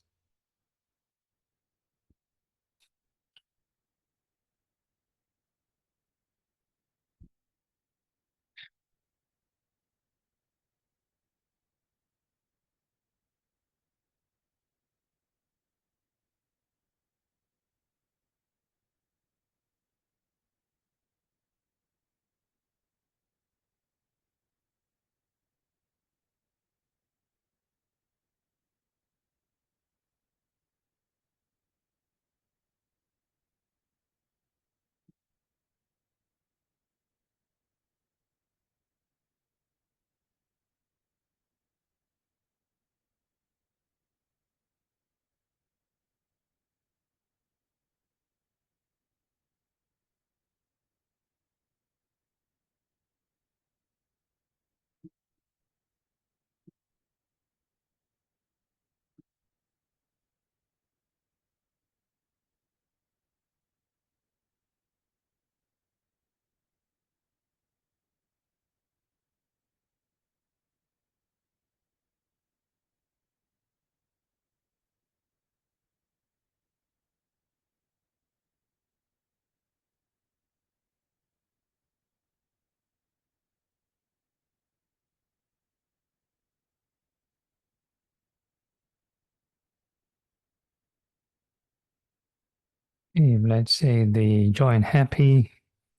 If, let's say, the joy and happy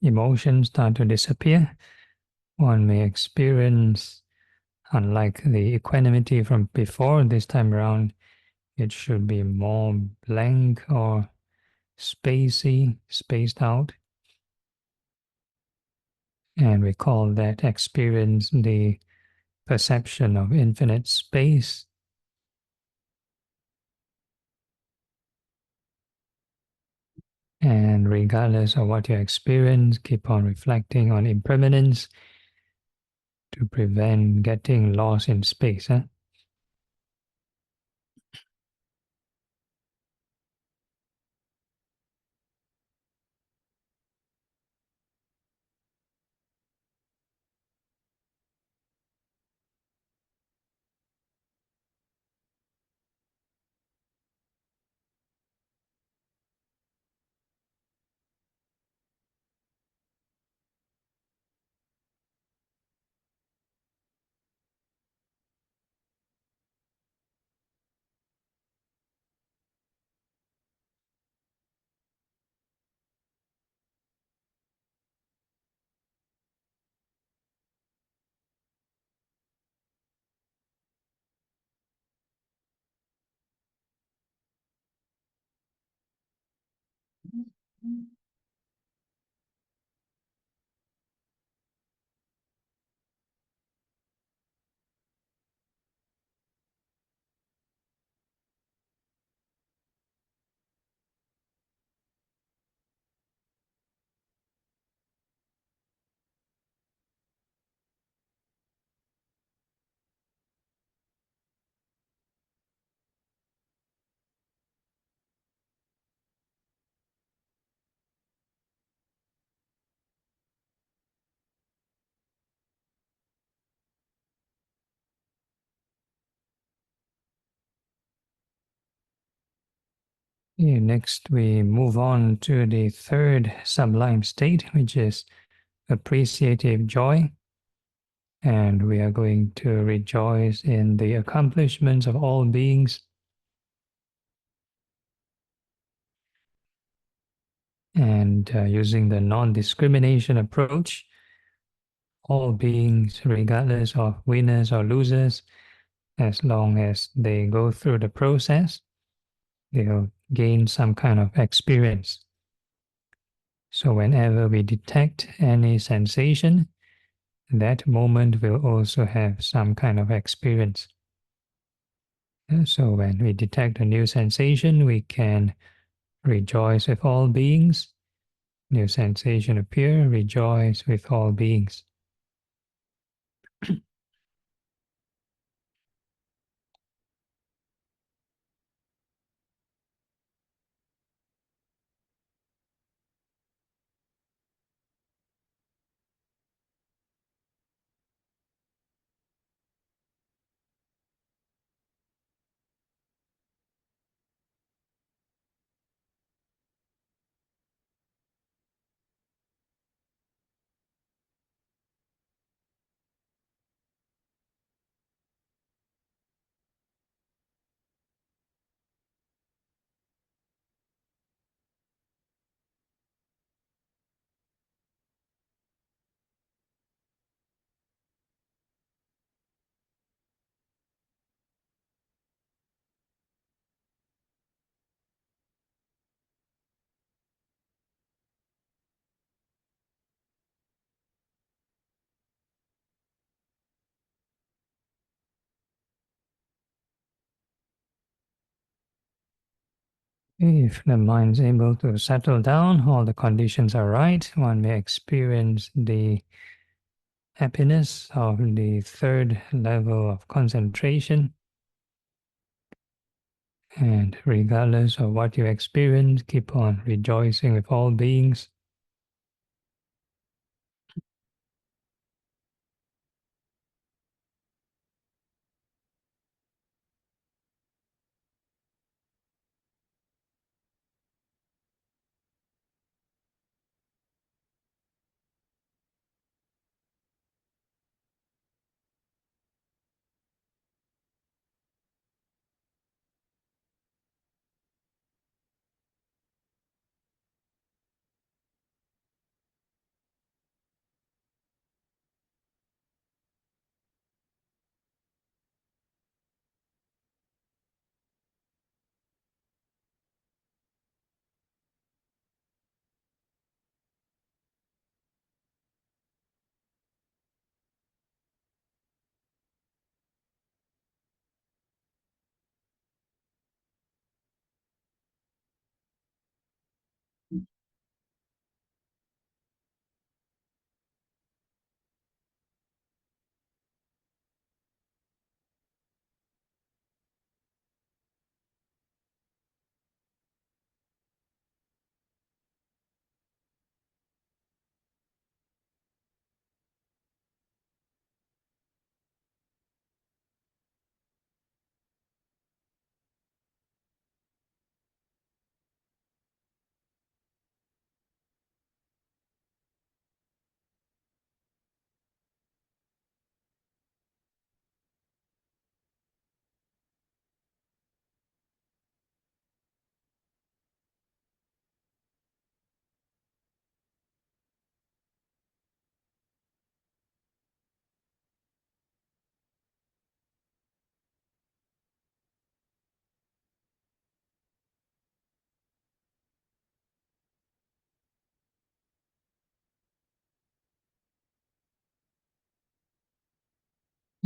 emotions start to disappear, one may experience, unlike the equanimity from before, this time around, it should be more blank or spacey, spaced out. And we call that experience the perception of infinite space. And regardless of what you experience, keep on reflecting on impermanence to prevent getting lost in space. Okay, next, we move on to the third sublime state, which is appreciative joy. And we are going to rejoice in the accomplishments of all beings. And using the non-discrimination approach, all beings, regardless of winners or losers, as long as they go through the process, they'll gain some kind of experience. So whenever we detect any sensation, that moment will also have some kind of experience. So when we detect a new sensation, we can rejoice with all beings. New sensation appear, rejoice with all beings. If the mind is able to settle down, all the conditions are right, one may experience the happiness of the third level of concentration. And regardless of what you experience, keep on rejoicing with all beings.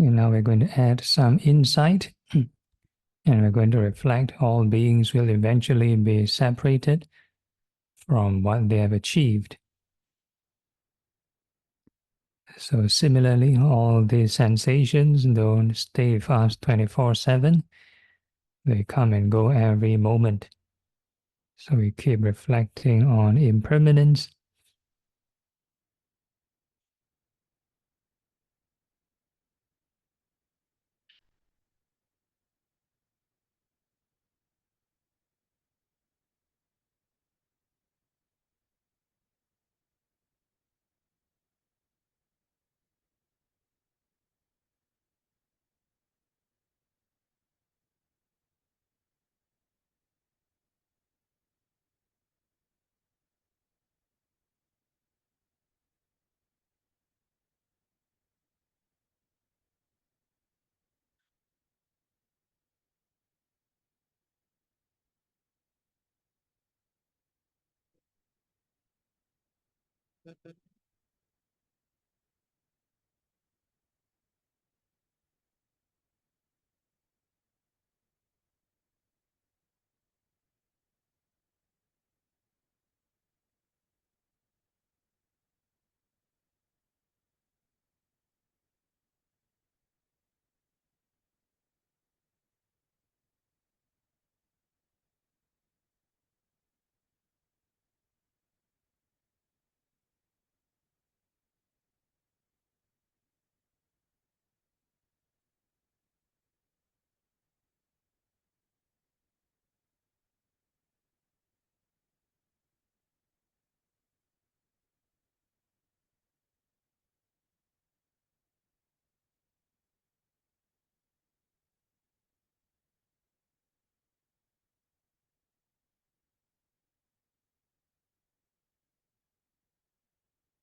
And now we're going to add some insight and we're going to reflect all beings will eventually be separated from what they have achieved. So similarly, all these sensations don't stay with us 24/7. They come and go every moment. So we keep reflecting on impermanence.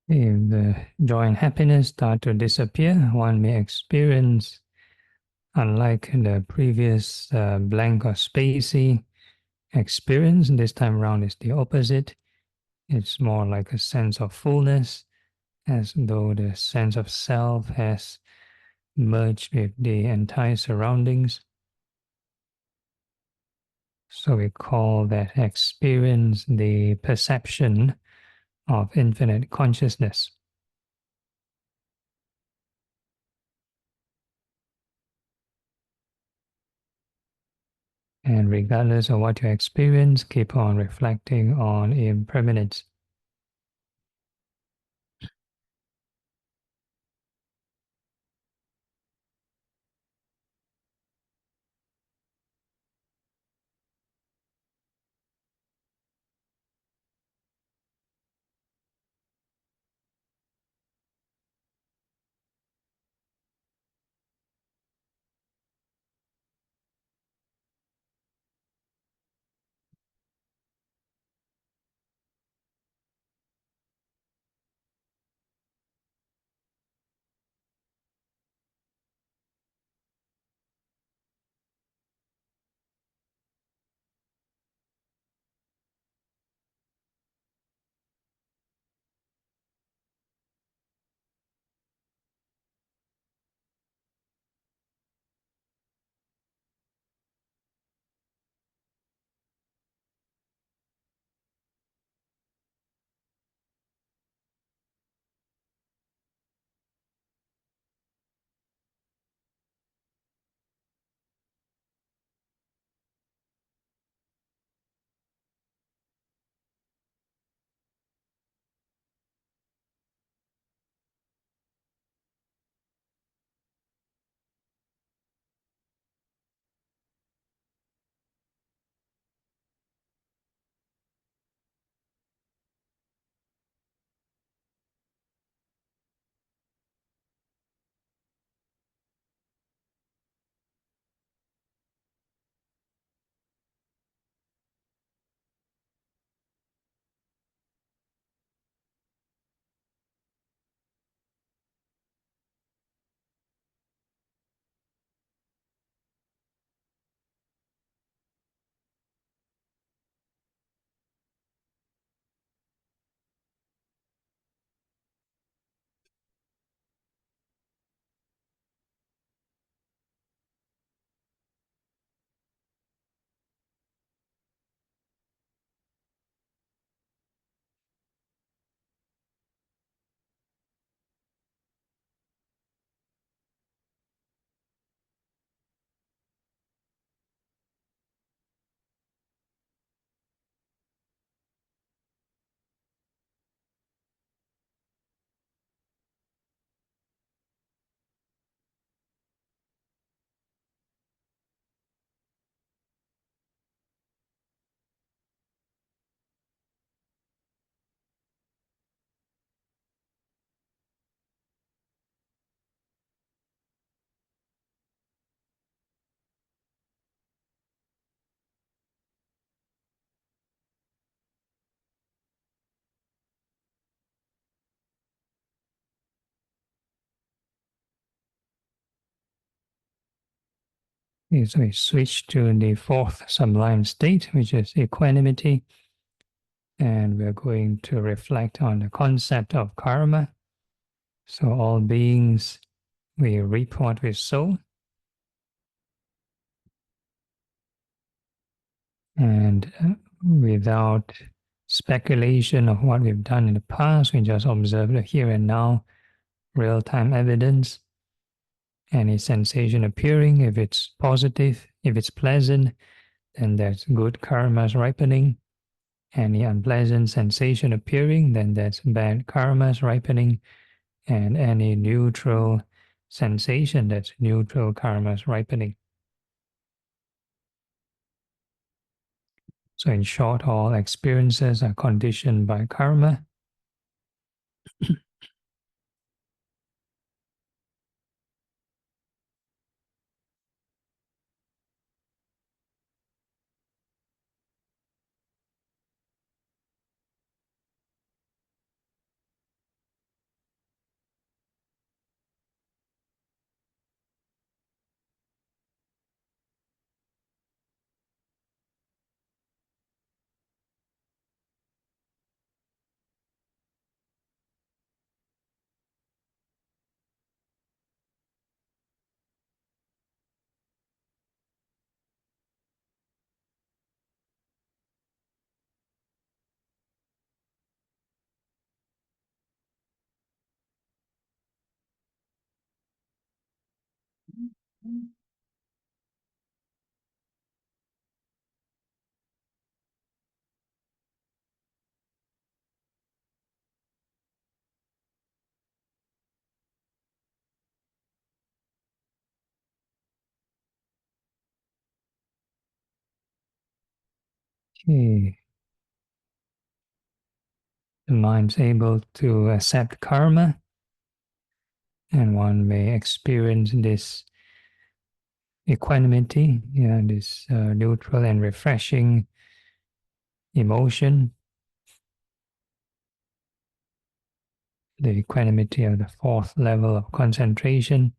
If the joy and happiness start to disappear, one may experience, unlike the previous blank or spacey experience, this time around is the opposite. It's more like a sense of fullness, as though the sense of self has merged with the entire surroundings. So we call that experience the perception of infinite consciousness. And regardless of what you experience, keep on reflecting on impermanence. Okay, so we switch to the fourth sublime state, which is equanimity. And we're going to reflect on the concept of karma. So all beings, we reap what we sow. And without speculation of what we've done in the past, we just observe the here and now, real-time evidence. Any sensation appearing, if it's positive, if it's pleasant, then that's good karmas ripening. Any unpleasant sensation appearing, then that's bad karmas ripening. And any neutral sensation, that's neutral karmas ripening. So in short, all experiences are conditioned by karma. Okay. The mind's able to accept karma, and one may experience this equanimity, this neutral and refreshing emotion, the equanimity of the fourth level of concentration.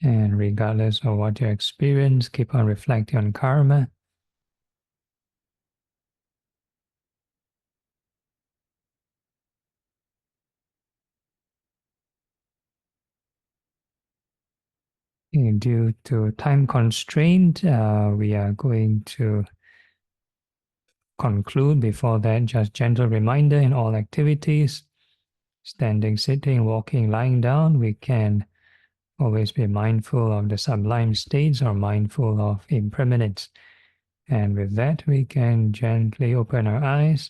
And regardless of what you experience, keep on reflecting on karma. Due to time constraint, we are going to conclude. Before that, just gentle reminder in all activities, standing, sitting, walking, lying down, we can always be mindful of the sublime states or mindful of impermanence. And with that, we can gently open our eyes,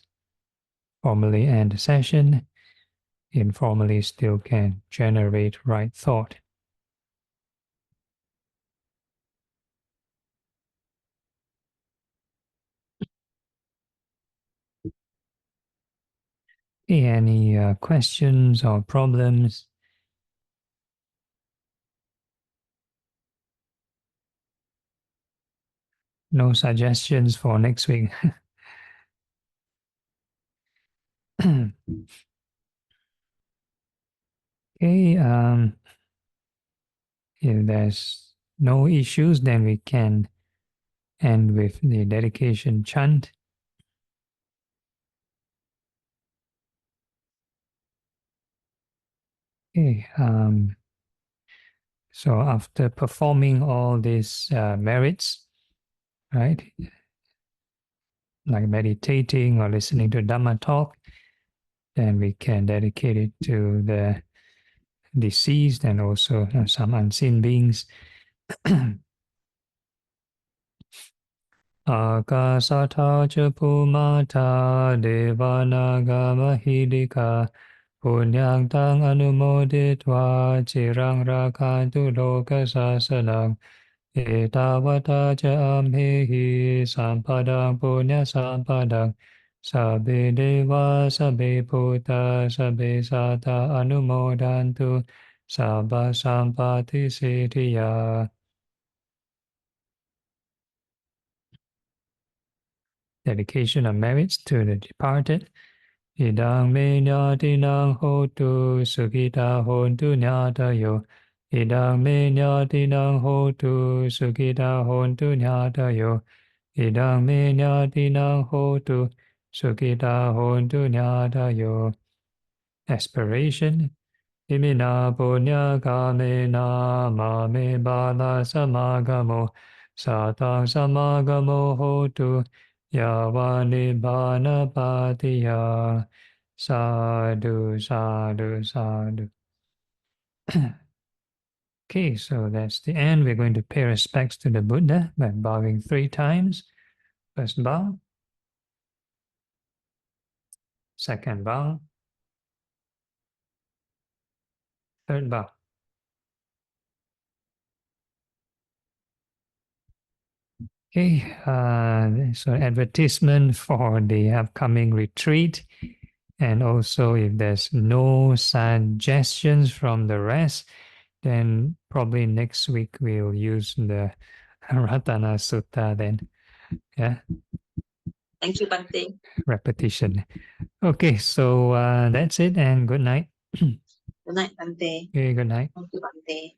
formally end the session, informally still can generate right thought. Any questions or problems? No suggestions for next week? Okay, if there's no issues, then we can end with the dedication chant. Okay, so after performing all these merits, right, like meditating or listening to Dhamma talk, then we can dedicate it to the deceased and also some unseen beings. Akasata ca Bhumata Devanaga Mahidika Punyang tang anumoditva Chirang rakantu loka sasanang Etavata ca amhehi Sampadang punya sampadang Sabbe deva sabbe bhuta sabbe sata anumodantu Sabba sampati siddhya. Dedication of merits to the departed Idang me nyatinang hotu sukita hontu nyatayo. Idang me nyatinang hotu sukita hontu nyatayo. Idang me nyatinang hotu sukita hontu nyatayo. Aspiration. Imina punya kamena mame bala samagamo satang samagamo hotu yavani bana patiya sadhu sadhu sadhu. Okay, so that's the end. We're going to pay respects to the Buddha by bowing 3 times. First bow, second bow, third bow. Okay, so advertisement for the upcoming retreat, and also if there's no suggestions from the rest, then probably next week we'll use the Ratana Sutta then. Yeah. Thank you, Bante. Repetition. Okay, so that's it, and good night. Good night, Bante. Okay, good night. Thank you, Bante.